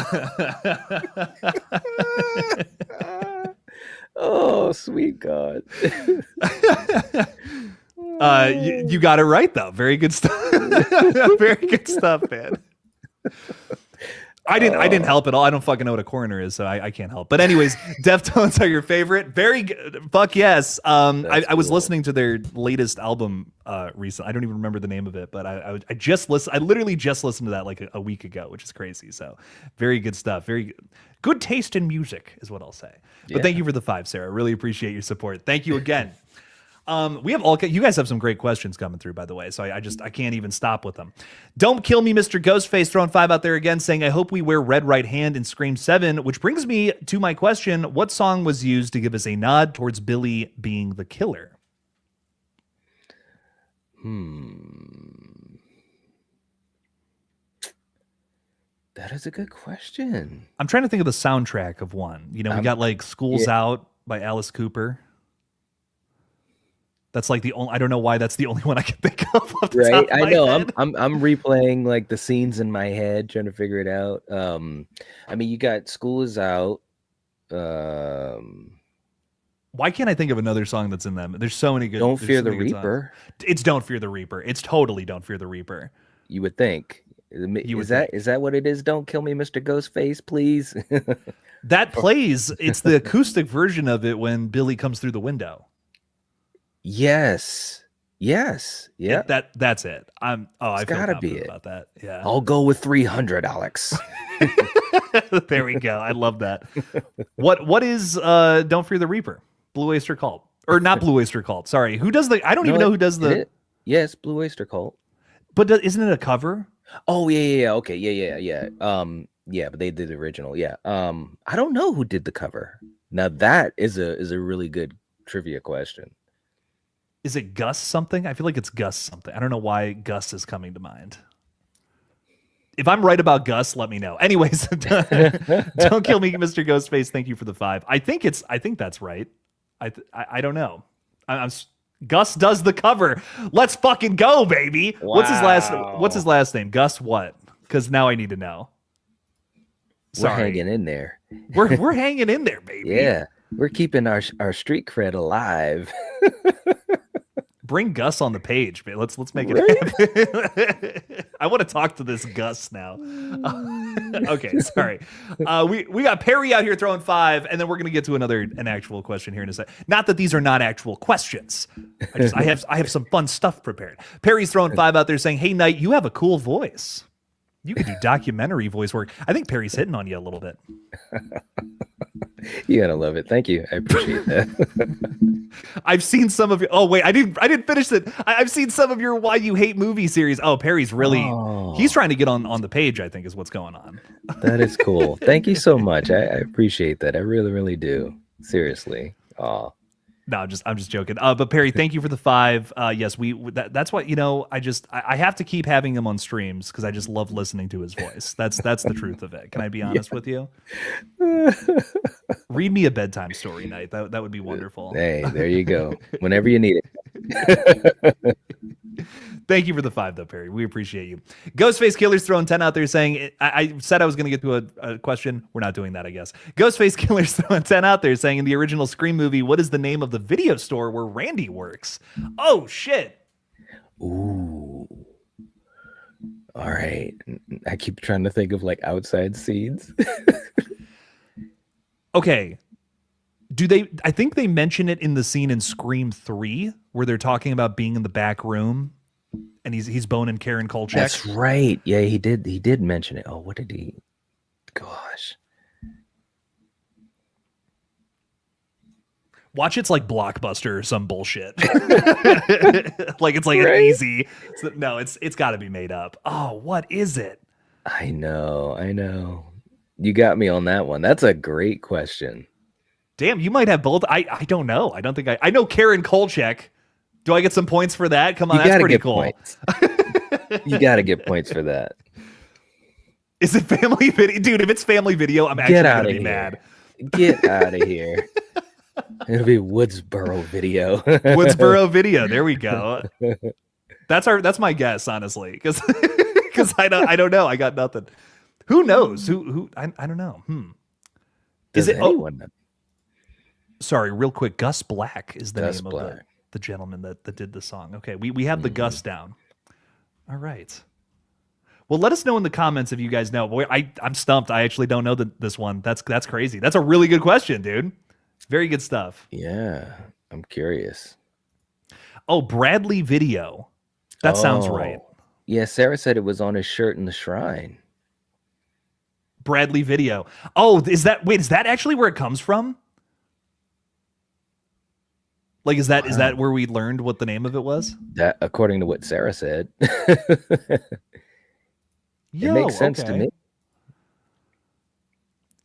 Oh, sweet God. You got it right though. Very good stuff. Very good stuff, man. I didn't help at all. I don't fucking know what a coroner is, so I can't help. But anyways, Deftones are your favorite. Very good. Fuck yes. I was listening to their latest album recently. I don't even remember the name of it, but I literally just listened to that like a week ago, which is crazy. So very good stuff. Very good taste in music is what I'll say. But thank you for the 5, Sarah. Really appreciate your support. Thank you again. We have you guys have some great questions coming through, by the way, so I can't even stop with them. Don't Kill Me, Mr. Ghostface, throwing 5 out there again, saying, I hope we wear red right hand in Scream 7, which brings me to my question. What song was used to give us a nod towards Billy being the killer? That is a good question. I'm trying to think of the soundtrack of one. You know, we got like School's Out by Alice Cooper. That's like the only. I don't know why that's the only one I can think of. Right, I know. I'm replaying like the scenes in my head, trying to figure it out. I mean, you got School Is Out. Why can't I think of another song that's in them? There's so many good. Don't Fear the Reaper. It's Don't Fear the Reaper. It's totally Don't Fear the Reaper. You would think. Is that what it is? Don't kill me, Mr. Ghostface, please. That plays. It's the acoustic version of it when Billy comes through the window. Yes. Yeah. That's it. I gotta be it about that. Yeah. I'll go with 300, Alex. There we go. I love that. What is Don't Fear the Reaper? Blue Oyster Cult. Or not Blue Oyster Cult. Sorry. Who does I don't even know who does the. Yes, Blue Oyster Cult. But isn't it a cover? Oh yeah. Okay, yeah. But they did the original. Yeah. I don't know who did the cover. Now that is a really good trivia question. Is it Gus something? I feel like it's Gus something. I don't know why Gus is coming to mind. If I'm right about Gus, let me know. Anyways, don't kill me, Mr. Ghostface. Thank you for the 5. I think that's right. I don't know. Gus does the cover. Let's fucking go, baby. Wow. What's his last name? Gus what? Because now I need to know. Sorry. We're hanging in there. We're hanging in there, baby. Yeah. We're keeping our street cred alive. Bring Gus on the page, man. Let's make it happen. I want to talk to this Gus now. Okay, sorry. We got Perry out here throwing 5, and then we're gonna get to an actual question here in a second. Not that these are not actual questions. I have some fun stuff prepared. Perry's throwing 5 out there saying, "Hey, Knight, you have a cool voice. You could do documentary voice work." I think Perry's hitting on you a little bit. You gotta love it. Thank you. I appreciate that. I've seen some of your. Oh wait, I didn't finish it. I've seen some of your Why You Hate Movie series. Oh, Perry's really. He's trying to get on the page, I think, is what's going on. That is cool. Thank you so much. I appreciate that. I really, really do. Seriously. No, I'm just joking. But Perry, thank you for the 5. Yes, that's what, I have to keep having him on streams because I just love listening to his voice. That's the truth of it. Can I be honest with you? Read me a bedtime story, Knight. That would be wonderful. Hey, there you go. Whenever you need it. Thank you for the 5, though, Perry. We appreciate you. Ghostface Killer's throwing 10 out there saying, I said I was going to get to a question. We're not doing that, I guess. Ghostface Killer's throwing 10 out there saying, in the original Scream movie, what is the name of the video store where Randy works? Oh, shit. Ooh. All right. I keep trying to think of like outside scenes. Okay. I think they mention it in the scene in Scream 3 where they're talking about being in the back room and he's boning Karen Kolchak. That's right. Yeah, he did mention it. Oh, what did he? God. gosh. Watch it's like Blockbuster or some bullshit. Like it's like an Right? easy. No, it's got to be made up. Oh, what is it? I know, I know. You got me on that one. That's a great question. Damn, you might have both. I don't know. I don't think I know Karen Kolchak. Do I get some points for that? Come on, You that's gotta pretty get cool. points. You gotta get points for that. Is it Family Video? Dude, if it's Family Video, I'm Get actually out going to of be here. mad. Get out of here. It'll be Woodsboro Video. Woodsboro Video. There we go. That's my guess, honestly, because I don't know. I got nothing. Who knows? Who I don't know. Does Is it? anyone know? Sorry, real quick. Gus Black is the Gus name Black. of the gentleman that did the song. Okay, we have the Gus down. All right. Well, let us know in the comments if you guys know. Boy, I'm stumped. I actually don't know this one. That's crazy. That's a really good question, dude. Very good stuff. Yeah, I'm curious. Oh, Bradley Video. That sounds right. Yeah, Sarah said it was on his shirt in the shrine. Bradley Video. Oh, is that actually where it comes from? Like, is that where we learned what the name of it was? That, according to what Sarah said. It makes sense to me.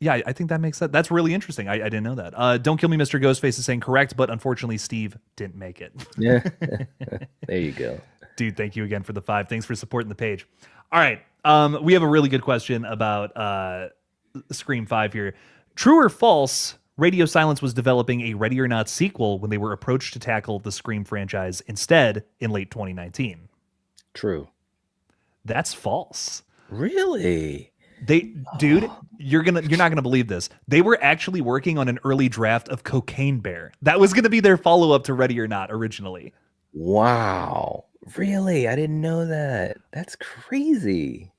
Yeah, I think that makes sense. That's really interesting. I didn't know that. Don't Kill Me, Mr. Ghostface is saying correct, but unfortunately, Steve didn't make it. Yeah. There you go. Dude, thank you again for the 5. Thanks for supporting the page. All right. We have a really good question about Scream 5 here. True or false, Radio Silence was developing a Ready or Not sequel when they were approached to tackle the Scream franchise instead in late 2019? True. That's false. Really? Dude, you're not gonna believe this. They were actually working on an early draft of Cocaine Bear. That was gonna be their follow-up to Ready or Not originally. Wow. Really? I didn't know that. That's crazy.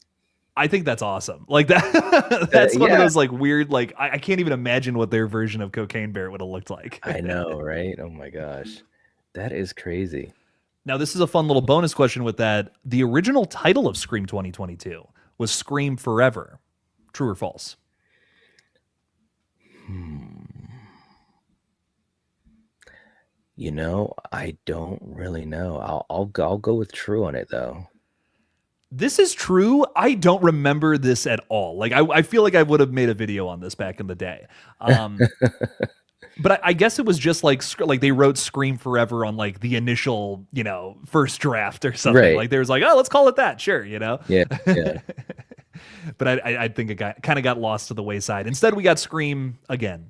I think that's awesome. Like that that's one of those like weird, like I can't even imagine what their version of Cocaine Bear would have looked like. I know, right? Oh my gosh. That is crazy. Now, this is a fun little bonus question with that. The original title of Scream 2022 was Scream Forever. True or false? You know, I don't really know. I'll go with true on it though. This is true. I don't remember this at all. Like I feel like I would have made a video on this back in the day. But I guess it was just like they wrote Scream Forever on like the initial, first draft or something. Right. Like there was like, oh, let's call it that. Sure, Yeah. But I think it kind of got lost to the wayside. Instead, we got Scream again.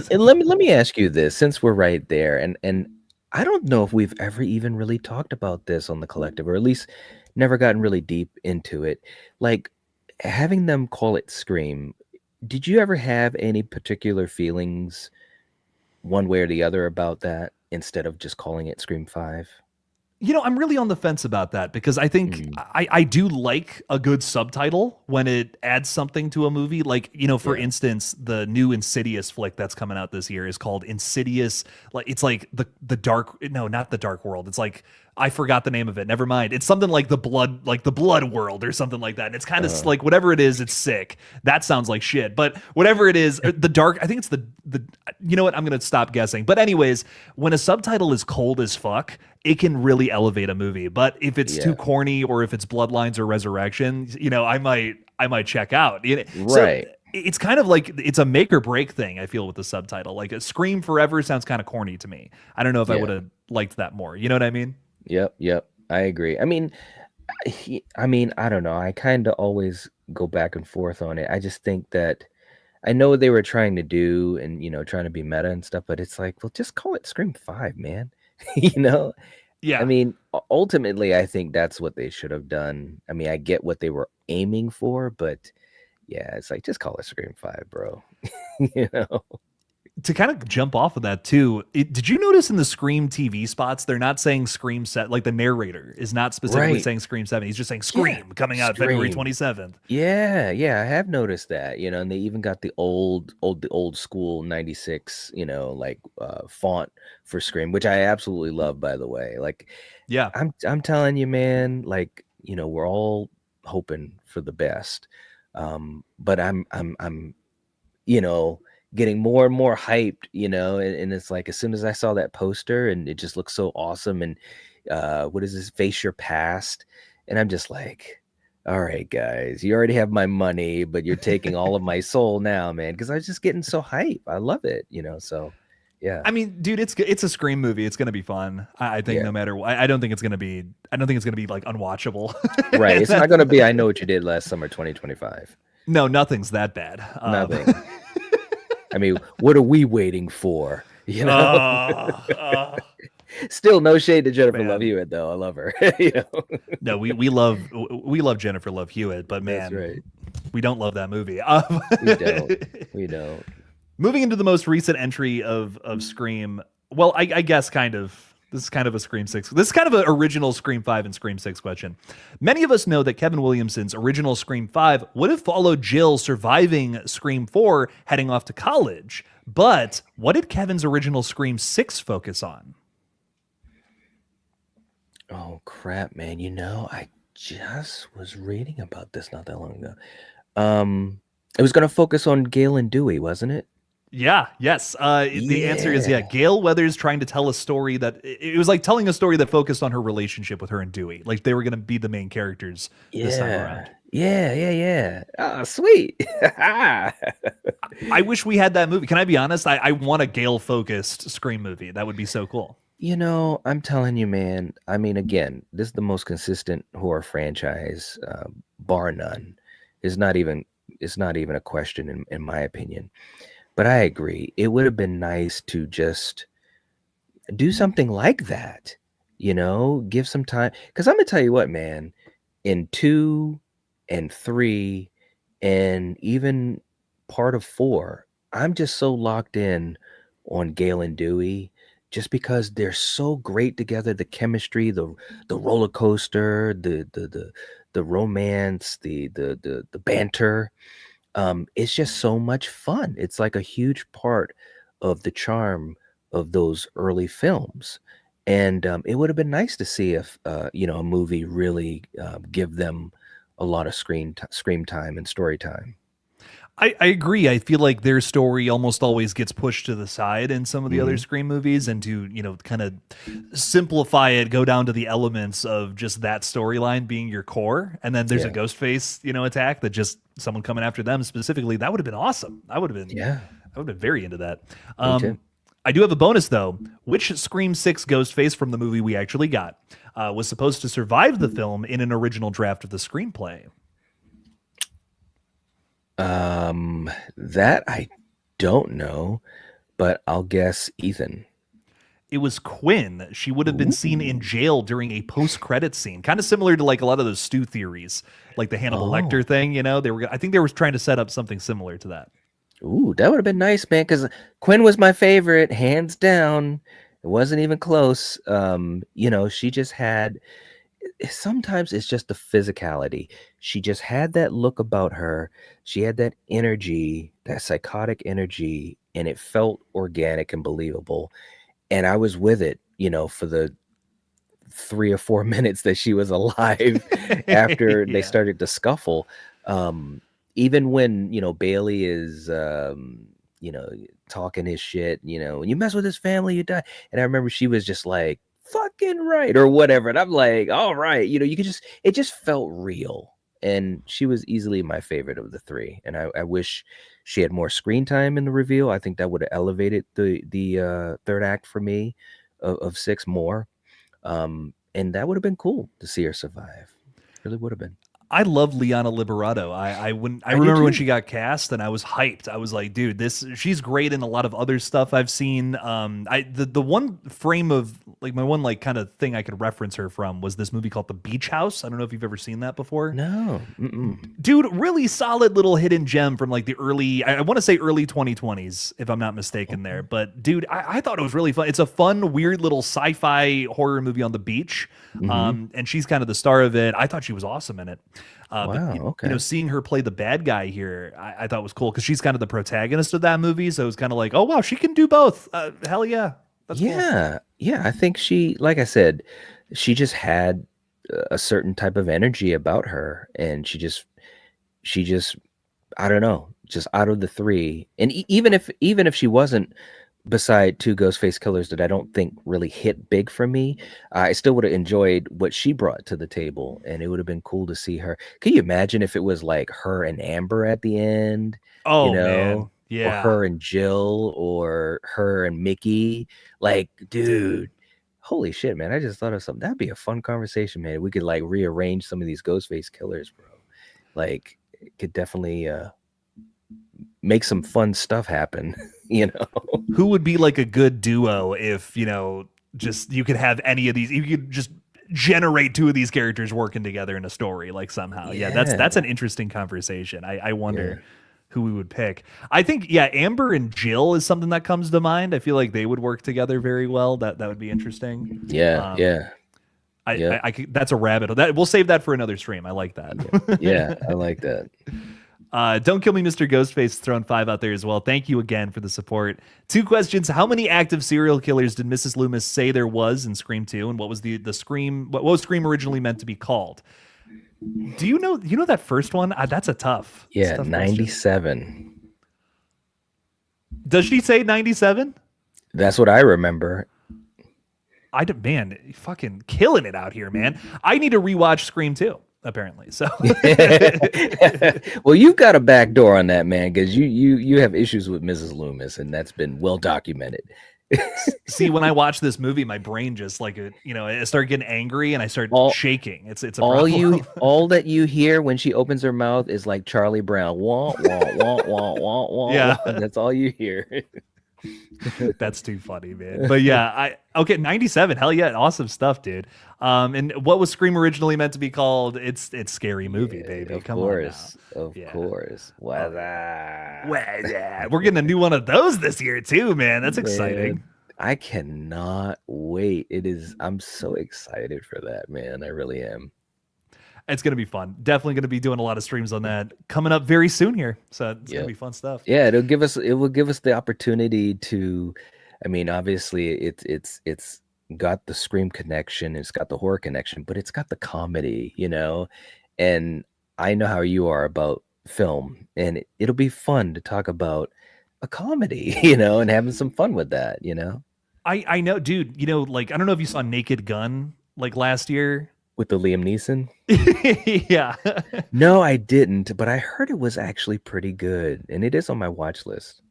And let me ask you this, since we're right there, and I don't know if we've ever even really talked about this on the collective, or at least never gotten really deep into it. Like having them call it Scream, did you ever have any particular feelings one way or the other about that instead of just calling it Scream 5? I'm really on the fence about that because I think I do like a good subtitle when it adds something to a movie. Like, for instance, the new Insidious flick that's coming out this year is called Insidious. Like, it's like the dark, no, not the Dark World. It's like, I forgot the name of it. Never mind. It's something like the blood world or something like that. And it's kind of like whatever it is, it's sick. That sounds like shit. But whatever it is, the dark, I think it's the you know what? I'm going to stop guessing. But anyways, when a subtitle is cold as fuck, it can really elevate a movie. But if it's too corny or if it's Bloodlines or Resurrection, I might check out. Right. So it's kind of like it's a make or break thing, I feel, with the subtitle. Like a Scream Forever sounds kind of corny to me. I don't know if I would have liked that more. You know what I mean? Yep. I agree. I mean, I don't know. I kind of always go back and forth on it. I just think that I know what they were trying to do and, trying to be meta and stuff, but it's like, well, just call it Scream 5, man. Yeah. I mean, ultimately, I think that's what they should have done. I mean, I get what they were aiming for, but yeah, it's like, just call it Scream 5, bro. To kind of jump off of that too, did you notice in the Scream TV spots, they're not saying Scream set, like the narrator is not specifically saying Scream 7. He's just saying Scream coming out February 27th. Yeah, I have noticed that, and they even got the old school 96, font for Scream, which I absolutely love, by the way. Like, yeah, I'm telling you, man, like, we're all hoping for the best. But I'm you know, getting more and more hyped, and it's like as soon as I saw that poster and it just looks so awesome and what is this, Face Your Past? And I'm just like, all right, guys, you already have my money, but you're taking all of my soul now, man, because I was just getting so hype. I love it, so yeah. I mean, dude, it's a Scream movie. It's gonna be fun. I think Yeah. no matter what, I don't think it's gonna be. I don't think it's gonna be like unwatchable. Right. It's not gonna be I Know What You Did Last Summer 2025. No, nothing's that bad. Nothing. I mean, what are we waiting for? Uh, Still no shade to Jennifer Love man. Hewitt, though. I love her. No, we love Jennifer Love Hewitt, but That's man, right. we don't love that movie. We don't. We don't. Moving into the most recent entry of Scream. Well, I guess kind of. This is kind of a Scream 6. This is kind of an original Scream 5 and Scream 6 question. Many of us know that Kevin Williamson's original Scream 5 would have followed Jill surviving Scream 4 heading off to college. But what did Kevin's original Scream 6 focus on? Oh crap, man. I just was reading about this not that long ago. It was gonna focus on Gail and Dewey, wasn't it? Yeah, yes. The answer is yeah. Yeah. Gail Weathers trying to tell a story that it was like telling a story that focused on her relationship with her and Dewey. Like they were going to be the main characters this time around. Yeah. Oh, sweet. I wish we had that movie. Can I be honest? I want a Gail focused Scream movie. That would be so cool. I'm telling you, man. I mean, again, this is the most consistent horror franchise, bar none. It's not even a question in my opinion. But I agree. It would have been nice to just do something like that, give some time. Because I'm going to tell you what, man, in 2 and 3 and even part of 4, I'm just so locked in on Gail and Dewey just because they're so great together. The chemistry, the roller coaster, the romance, the banter. It's just so much fun. It's like a huge part of the charm of those early films. And it would have been nice to see if a movie really give them a lot of screen time and story time. I agree. I feel like their story almost always gets pushed to the side in some of the other Mhm. Scream movies, and to kind of simplify it, go down to the elements of just that storyline being your core, and then there's a Yeah. ghost face attack that just someone coming after them specifically. That would have been awesome. Yeah. I would have been very into that. Me too. I do have a bonus though. Which Scream 6 ghost face from the movie we actually got was supposed to survive the film in an original draft of the screenplay? That I don't know, but I'll guess Ethan. It was Quinn. She would have been seen in Ooh. jail during a post-credit scene, kind of similar to like a lot of those Stu theories, like the Hannibal Oh. Lecter thing. I think they were trying to set up something similar to that. Ooh, that would have been nice, man, because Quinn was my favorite, hands down. It wasn't even close. She just had sometimes it's just the physicality. She just had that look about her. She had that energy, that psychotic energy, and it felt organic and believable. And I was with it, for the 3 or 4 minutes that she was alive after they Yeah. started to scuffle. Even when, Bailey is, talking his shit, when you mess with his family, you die. And I remember she was just like, fucking right, or whatever. And I'm like, all right, it just felt real. And she was easily my favorite of the three. And I wish she had more screen time in the reveal. I think that would have elevated the third act for me of 6 more. And that would have been cool to see her survive. Really would have been. I love Liana Liberato. I I did remember when too. she got cast and I was hyped. I was like, dude, she's great in a lot of other stuff I've seen. The one frame of like my one like kind of thing I could reference her from was this movie called The Beach House. I don't know if you've ever seen that before. No. Mm-mm. Dude, really solid little hidden gem from like the early, I want to say early 2020s, if I'm not mistaken there. But dude, I thought it was really fun. It's a fun, weird little sci-fi horror movie on the beach. Mhm. And she's kind of the star of it. I thought she was awesome in it. Wow, But okay. seeing her play the bad guy here, I thought was cool because she's kind of the protagonist of that movie. So it was kind of like, oh wow, she can do both. Hell yeah, that's cool. Yeah, I think like I said, she just had a certain type of energy about her, and she just I don't know, just out of the three, and even if she wasn't beside two Ghostface killers that I don't think really hit big for me, I still would have enjoyed what she brought to the table, and it would have been cool to see her. Can you imagine if it was like her and Amber at the end, you Oh man, know, or yeah, her and Jill, or her and Mickey? Like, dude. dude, holy shit, man! I just thought of something. That'd be a fun conversation, man. We could like rearrange some of these Ghostface killers, bro. Like, it could definitely make some fun stuff happen, you know. Who would be like a good duo if just you could have any of these? You could just generate two of these characters working together in a story like somehow. Yeah, that's Yeah, an interesting conversation. I yeah, wonder who we would pick. I think yeah, Amber and Jill is something that comes to mind. I feel like they would work together very well. That would be interesting. yeah, Um, yeah, I, yep, I, I could, that's a rabbit hole. That we'll save that for another stream. I like that. yeah, yeah. I like that. Don't kill me, Mr. Ghostface, throwing 5 out there as well. Thank you again for the support. 2 questions: how many active serial killers did Mrs. Loomis say there was in Scream 2, and what was the Scream? What was Scream originally meant to be called? Do you know? You know that first one? That's a tough. It's a Yeah, tough question. 97. Does she say 97? That's what I remember. Man, fucking killing it out here, man. I need to rewatch Scream 2. Apparently, so Well, you've got a back door on that, man, because you have issues with Mrs. Loomis, and that's been well documented. see, when I watch this movie, my brain just like I start getting angry and I start all shaking. It's a problem. all that you hear when she opens her mouth is like Charlie Brown. Wah wah wah wah wah wah Yeah. wah. That's all you hear. That's too funny, man. But yeah, okay, 97. Hell yeah, awesome stuff, dude. And what was Scream originally meant to be called? It's Scary Movie, Yeah, baby. of Come on now. course, of Yeah. course. Oh, Wow, yeah. Well, yeah. We're getting a new one of those this year too, man. That's exciting. man, I cannot wait. It is. I'm so excited for that, man. I really am. It's gonna be fun. Definitely gonna be doing a lot of streams on that coming up very soon here. So it's gonna Yep. be fun stuff. Yeah, it will give us the opportunity to, I mean, obviously it's got the Scream connection, it's got the horror connection, but it's got the comedy, you know. And I know how you are about film, and it'll be fun to talk about a comedy, you know, and having some fun with that, you know. I know, dude. Like I don't know if you saw Naked Gun like last year. With the Liam Neeson. Yeah. No, I didn't, but I heard it was actually pretty good, and it is on my watch list.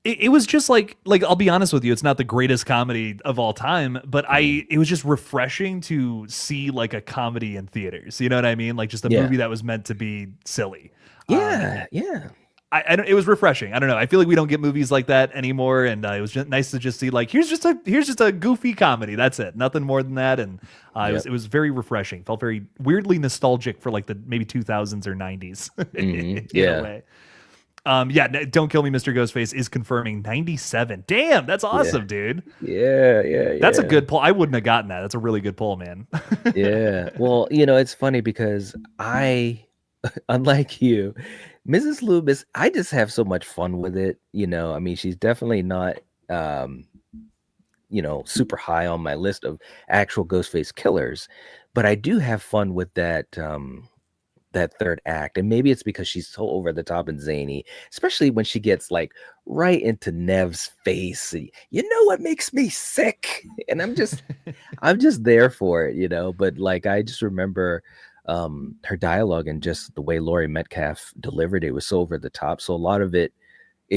It was just like I'll be honest with you, it's not the greatest comedy of all time, but Mhm. it was just refreshing to see like a comedy in theaters. You know what I mean? Like just a Yeah. movie that was meant to be silly. Yeah, yeah. I don't, it was refreshing. I don't know. I feel like we don't get movies like that anymore, and it was just nice to just see like here's just a goofy comedy. That's it. Nothing more than that. And Yep. it was very refreshing. Felt very weirdly nostalgic for like the maybe 2000s or 90s in a Yeah. way. Yeah, Don't Kill Me, Mr. Ghostface is confirming 97. Damn, that's Yeah. awesome, dude. Yeah, yeah, That's a yeah. good pull. I wouldn't have gotten that. That's a really good pull, man. Yeah. Well, you know, it's funny because unlike you, Mrs. Loomis, I just have so much fun with it. You know, I mean, she's definitely not, um, super high on my list of actual Ghostface killers, but I do have fun with that third act. And maybe it's because she's so over the top and zany, especially when she gets like right into Nev's face. And, you know what makes me sick? And I'm just there for it, you know. But like I just remember her dialogue and just the way Laurie Metcalf delivered it was so over the top. So a lot of it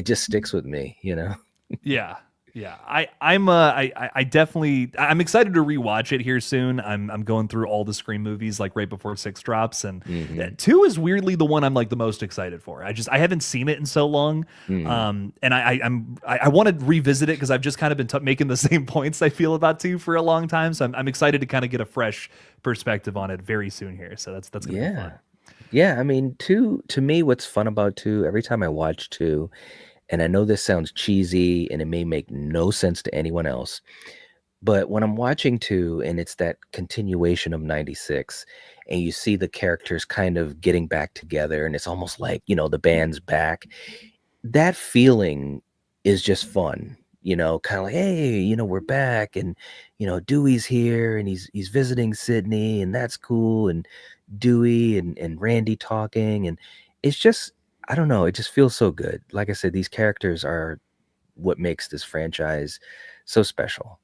just sticks with me, you know. Yeah. Yeah. I definitely I'm excited to rewatch it here soon. I'm going through all the Scream movies like right before 6 drops, and Hmm. 2 is weirdly the one I'm like the most excited for. I haven't seen it in so long. Hmm. And I want to revisit it because I've just kind of been making the same points I feel about 2 for a long time. So I'm excited to kind of get a fresh perspective on it very soon here. So that's going to be Yeah. fun. Yeah. I mean, two to me, what's fun about two, every time I watch two, and I know this sounds cheesy and it may make no sense to anyone else, but when I'm watching two and it's that continuation of 96 and you see the characters kind of getting back together and it's almost like, the band's back, that feeling is just fun. Kind of like, hey, we're back, and Dewey's here and he's visiting Sydney, and that's cool, and Dewey and Randy talking, and it's just I don't know, it just feels so good. Like I said, these characters are what makes this franchise so special.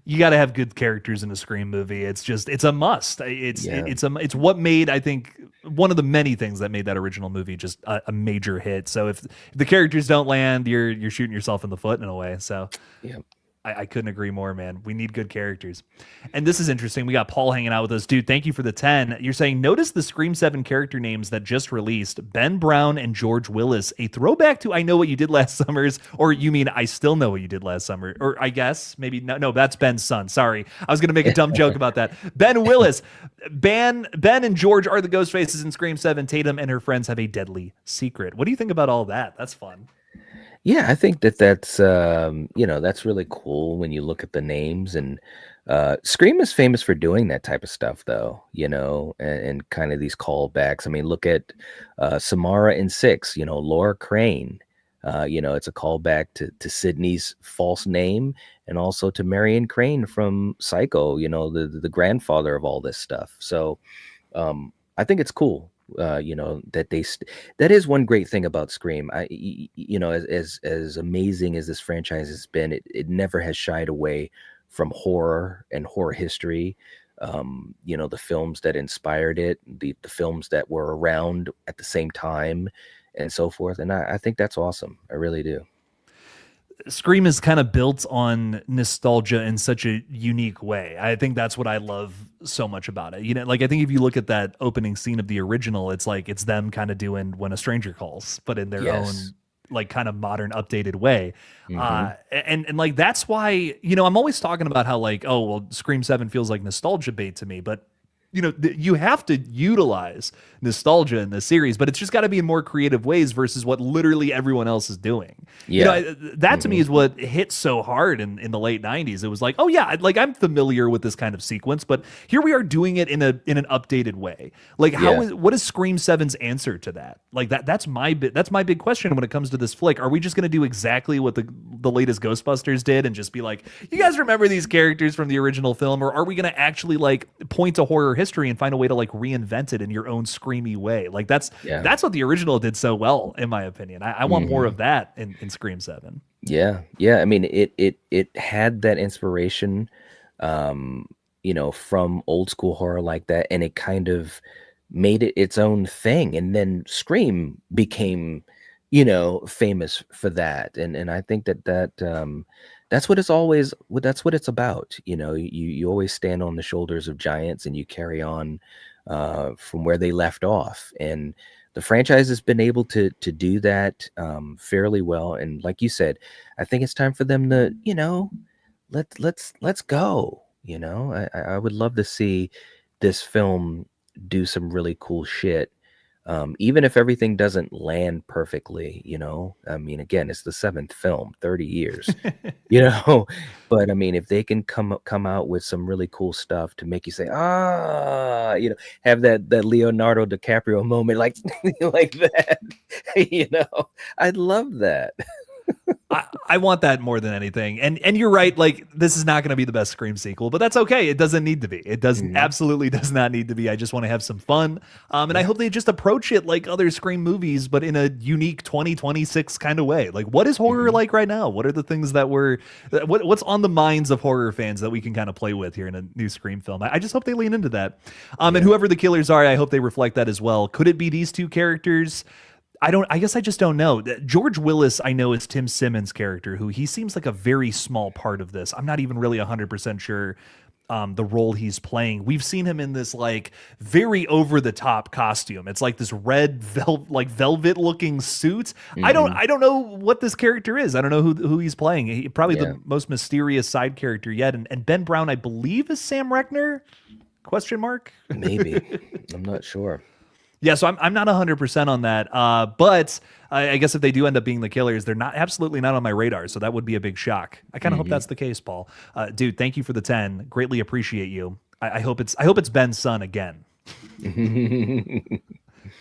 You got to have good characters in a Scream movie. It's just it's a must. Yeah. It's what made, I think, one of the many things that made that original movie just a major hit. So if the characters don't land, you're shooting yourself in the foot in a way. So Yeah. I couldn't agree more, man. We need good characters. And this is interesting. We got Paul hanging out with us. Dude, thank you for the 10. You're saying, notice the Scream 7 character names that just released: Ben Brown and George Willis, a throwback to I Know What You Did Last Summer's, or you mean I Still Know What You Did Last Summer? Or I guess, maybe, no, that's Ben's son. Sorry. I was going to make a dumb joke about that. Ben Willis. Ben and George are the ghost faces in Scream 7. Tatum and her friends have a deadly secret. What do you think about all that? That's fun. Yeah, I think that's that's really cool when you look at the names. And Scream is famous for doing that type of stuff, though, and kind of these callbacks. I mean, look at Samara in Six, Laura Crane. It's a callback to Sydney's false name, and also to Marion Crane from Psycho, the grandfather of all this stuff. So I think it's cool. That that is one great thing about Scream. As amazing as this franchise has been, it never has shied away from horror and horror history. The films that inspired it, the films that were around at the same time, and so forth. And I think that's awesome. I really do. Scream is kind of built on nostalgia in such a unique way. I think that's what I love so much about it. Like, I think if you look at that opening scene of the original, it's like it's them kind of doing When a Stranger Calls, but in their own Yes. like kind of modern updated way. Hmm. And like that's why, I'm always talking about how like, oh, well, Scream 7 feels like nostalgia bait to me, but you have to utilize nostalgia in this series, but it's just got to be in more creative ways versus what literally everyone else is doing. Yeah. That to me Hmm. is what hit so hard in the late 90s. It was like, oh yeah, like I'm familiar with this kind of sequence, but here we are doing it in an updated way. Like Yeah. what is Scream 7's answer to that? Like that's my big question when it comes to this flick. Are we just going to do exactly what the latest Ghostbusters did and just be like, you guys remember these characters from the original film, or are we going to actually like point to horror history and find a way to like reinvent it in your own screamy way? Like that's Yeah. that's what the original did so well, in my opinion. I want more Hmm. of that in Scream 7. Yeah, yeah. I mean, it had that inspiration, from old school horror like that, and it kind of made it its own thing. And then Scream became, famous for that. And I think that's what it's always. That's what it's about. You always stand on the shoulders of giants, and you carry on from where they left off. And the franchise has been able to do that fairly well. And like you said, I think it's time for them to, let's go. I would love to see this film do some really cool shit. Even if everything doesn't land perfectly, I mean, again, it's the seventh film, 30 years, you know, but I mean, if they can come out with some really cool stuff to make you say, have that Leonardo DiCaprio moment, like like that, I'd love that. I want that more than anything. And you're right, like this is not going to be the best Scream sequel, but that's okay. It doesn't need to be. It does Mhm. absolutely does not need to be. I just want to have some fun. And I Yeah. hope they just approach it like other Scream movies, but in a unique 2026 kind of way. Like what is horror Mhm. like right now? What are the things that what's on the minds of horror fans that we can kind of play with here in a new Scream film? I just hope they lean into that. And Yeah. whoever the killers are, I hope they reflect that as well. Could it be these two characters? I guess I just don't know. George Willis, I know, is Tim Simmons' character, who he seems like a very small part of this. I'm not even really 100% sure the role he's playing. We've seen him in this like very over the top costume. It's like this red velvet looking suit. Mhm. I don't know what this character is. I don't know who he's playing. Probably Yeah. the most mysterious side character yet. And Ben Brown, I believe, is Sam Reckner? Question mark. Maybe. I'm not sure. Yeah, so I'm not 100% on that. But I guess if they do end up being the killers, they're not absolutely not on my radar. So that would be a big shock. I kind of hope Mhm. that's the case, Paul. Dude, thank you for the 10. Greatly appreciate you. I hope it's Ben's son again.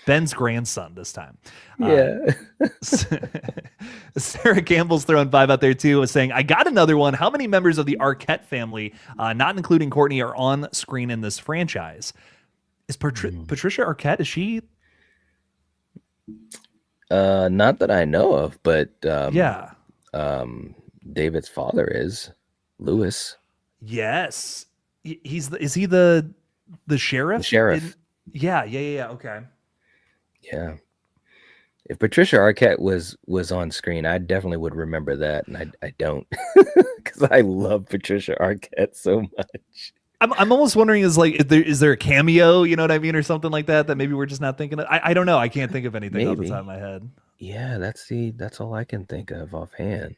Ben's grandson this time. Uh, Yeah. Sarah Campbell's throwing 5 out there too, saying, I got another one. How many members of the Arquette family, not including Courtney, are on screen in this franchise? Is Mm. Patricia Arquette, is she Not that I know of, but Yeah. um, David's father is Lewis, Yes. Is he the the sheriff in? sheriff. Yeah, yeah, yeah, yeah. Okay. Yeah. If Patricia Arquette was on screen, I definitely would remember that, and I don't, because I love Patricia Arquette so much. I'm almost wondering is there a cameo, you know what I mean, or something like that that maybe we're just not thinking of. I don't know. I can't think of anything off the top of Maybe. my head. Yeah, that's all I can think of offhand.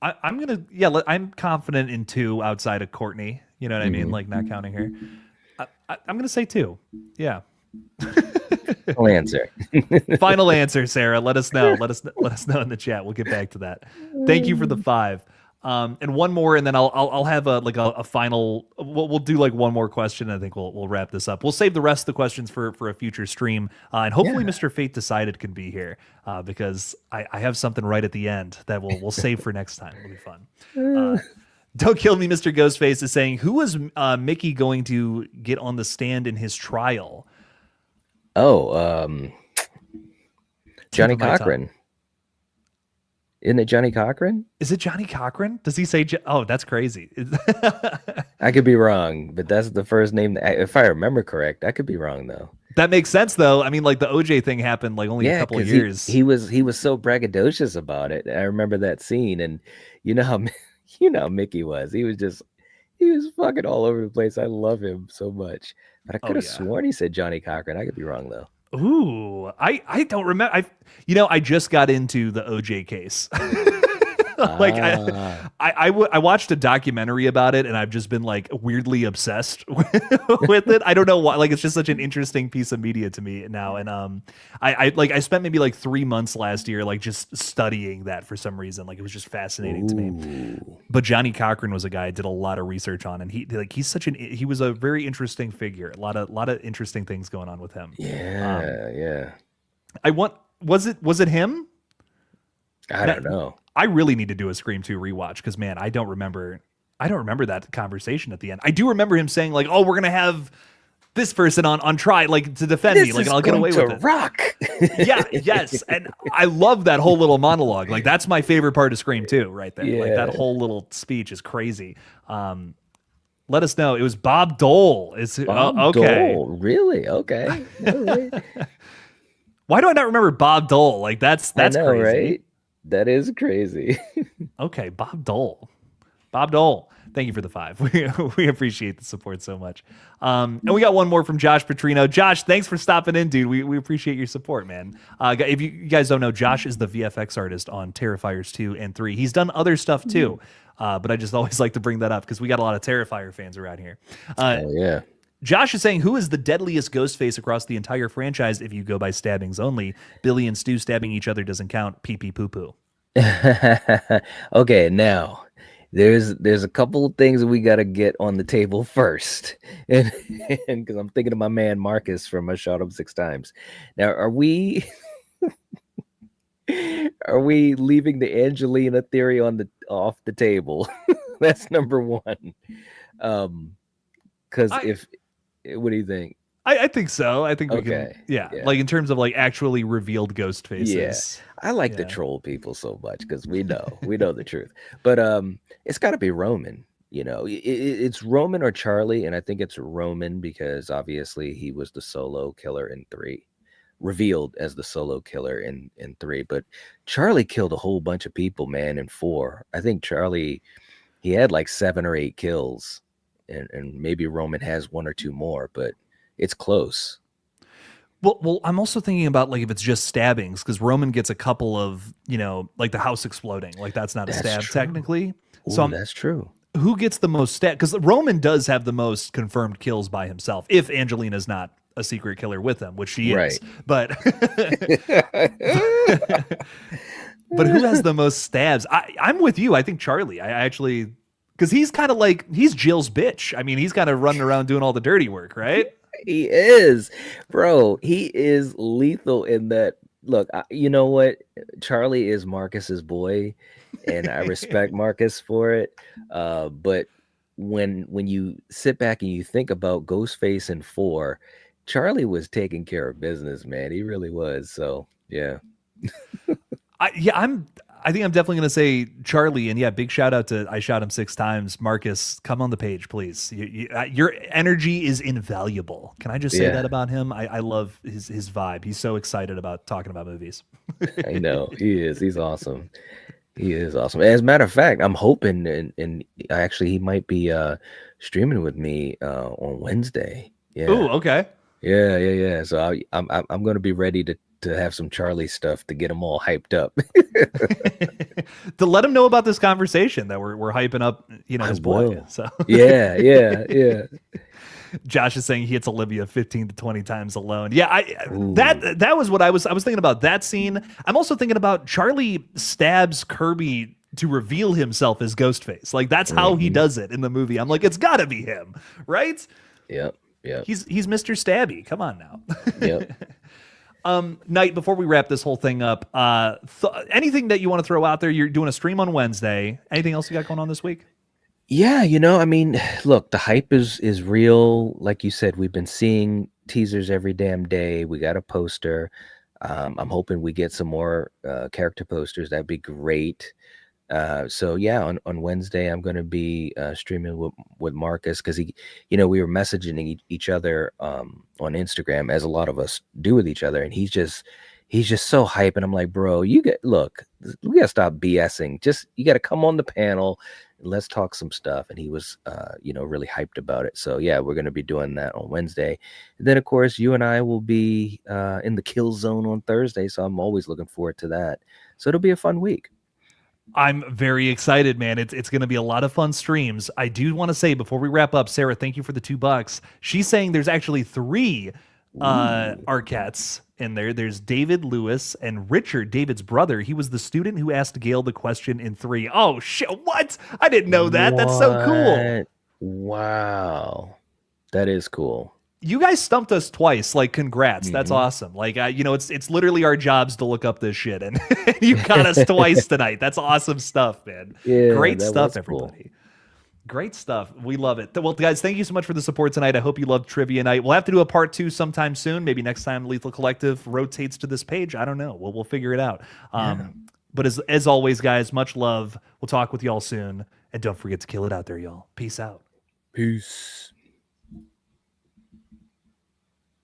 I'm gonna yeah. I'm confident in two outside of Courtney. You know what I mean, Hmm. like not counting her. I'm gonna say two. Yeah. I'll answer. Final answer, Sarah. Let us know. Let us know in the chat. We'll get back to that. Thank you for the five. And one more, and then I'll have a final. We'll do like one more question. I think we'll wrap this up. We'll save the rest of the questions for a future stream, and hopefully Yeah. Mr. Fate Decided can be here because I have something right at the end that we'll save for next time. It'll be fun. Don't kill me, Mr. Ghostface is saying, who is Mickey going to get on the stand in his trial? Oh, Tip Johnny of my tongue. Cochran. Isn't it Johnny Cochran? Is it Johnny Cochran? Does he say? Oh, that's crazy. I could be wrong, but that's the first name. If I remember correct, I could be wrong though. That makes sense, though. I mean, like the OJ thing happened like only a Yeah, couple of because he years. he was he was so braggadocious about it. I remember that scene, and you know how you know how Mickey was. He was fucking all over the place. I love him so much. But I Oh could have yeah. sworn he said Johnny Cochran. I could be wrong though. Ooh, I don't remember. I just got into the OJ case. Like Ah, I watched a documentary about it and I've just been like weirdly obsessed with it. I don't know why. Like it's just such an interesting piece of media to me now. And I spent maybe like 3 months last year like just studying that for some reason. Like it was just fascinating to me. ooh, But Johnny Cochran was a guy I did a lot of research on, and he was a very interesting figure. A lot of interesting things going on with him. Um, yeah, yeah. I want was it him? I Now, don't know. I really need to do a Scream 2 rewatch because man, I don't remember that conversation at the end. I do remember him saying like, "Oh, we're gonna have this person on try like to defend me, This like, is and I'll get going away to with it." rock. Yeah, yes, and I love that whole little monologue. Like that's my favorite part of Scream 2 right there. Like that Yeah. whole little speech is crazy. Let us know. It was Bob Dole. Bob Okay. Dole. Really? Okay. All right. Why do I not remember Bob Dole? Like I that's know, crazy. right? That is crazy. Okay, Bob Dole. Bob Dole. Thank you for the five. We appreciate the support so much. And we got one more from Josh Petrino. Josh, thanks for stopping in, dude. We appreciate your support, man. If you guys don't know, Josh is the VFX artist on Terrifiers 2 and 3. He's done other stuff too, but I just always like to bring that up because we got a lot of Terrifier fans around here. Hell yeah. Josh is saying, who is the deadliest ghost face across the entire franchise if you go by stabbings only? Billy and Stu stabbing each other doesn't count. Pee pee poo poo. Okay, now there's a couple of things that we got to get on the table first, and because I'm thinking of my man Marcus from I Shot Him Six Times. Now, are we leaving the Angelina theory off the table? That's number one. Because I if what do you think? I think so. I think we can. Okay, Yeah, yeah. like in terms of like actually revealed ghost Yeah, faces. I like to Yeah. troll people so much because we know the truth. But it's got to be Roman. You know, it's Roman or Charlie, and I think it's Roman because obviously he was the solo killer in 3, revealed as the solo killer in 3. But Charlie killed a whole bunch of people, man, in 4. I think Charlie he had like 7 or 8 kills, and maybe Roman has 1 or 2 more, but it's close. Well, I'm also thinking about like if it's just stabbings because Roman gets a couple of like the house exploding, like that's not a That's stab true. technically. So Oh, that's true. who gets the most stab? Because Roman does have the most confirmed kills by himself. If Angelina's not a secret killer with him, which she is, Right. but but who has the most stabs? I'm with you. I think Charlie. I actually because he's kind of like he's Jill's bitch. I mean, he's kind of running around doing all the dirty work, right? He is, bro. He is lethal in that. Look, you know what? Charlie is Marcus's boy, and I respect Marcus for it. But when you sit back and you think about Ghostface in 4, Charlie was taking care of business, man. He really was. So Yeah. I think I'm definitely going to say Charlie, and yeah, big shout out to I shot him 6 times. Marcus, come on the page, please. Your energy is invaluable. Can I just say that Yeah. about him? I love his vibe. He's so excited about talking about movies. I know. He is. He's awesome. He is awesome. As a matter of fact, I'm hoping and actually he might be streaming with me on Wednesday. Ooh, Yeah. okay. Yeah. So I'm going to be ready to have some Charlie stuff to get them all hyped up. To let him know about this conversation that we're hyping up, I his boy. will. So Yeah. Josh is saying he hits Olivia 15 to 20 times alone. Yeah, Ooh. that was what I was thinking about that scene. I'm also thinking about Charlie stabs Kirby to reveal himself as Ghostface. Like that's how he Mhm. does it in the movie. I'm like, it's gotta be him, right? Yep. He's Mr. Stabby. Come on now. Yep. Knight, before we wrap this whole thing up, anything that you want to throw out there? You're doing a stream on Wednesday. Anything else you got going on this week? Yeah, I mean, look, the hype is real. Like you said, we've been seeing teasers every damn day. We got a poster. I'm hoping we get some more character posters. That'd be great. So yeah, on Wednesday I'm going to be streaming with Marcus because we were messaging each other on Instagram as a lot of us do with each other, and he's just so hype, and I'm like, bro, we gotta stop BSing. Just you gotta come on the panel and let's talk some stuff. And he was really hyped about it. So yeah, we're gonna be doing that on Wednesday. And then of course you and I will be in the kill zone on Thursday. So I'm always looking forward to that. So it'll be a fun week. I'm very excited, man. It's going to be a lot of fun streams. I do want to say before we wrap up, Sarah, thank you for the $2. She's saying there's actually 3 Ooh. Arquettes in there. There's David Lewis and Richard, David's brother. He was the student who asked Gail the question in 3. Oh shit! What? I didn't know that. That's so cool. What? Wow. That is cool. You guys stumped us twice. Like, congrats. That's Mhm. awesome. Like, it's literally our jobs to look up this shit, and you got us twice tonight. That's awesome stuff, man. Yeah, Great that stuff, was cool. everybody. Great stuff. We love it. Well, guys, thank you so much for the support tonight. I hope you loved Trivia Night. We'll have to do a part 2 sometime soon. Maybe next time Lethal Collective rotates to this page. I don't know. We'll figure it out. Yeah. But as always, guys, much love. We'll talk with y'all soon. And don't forget to kill it out there, y'all. Peace out. Peace.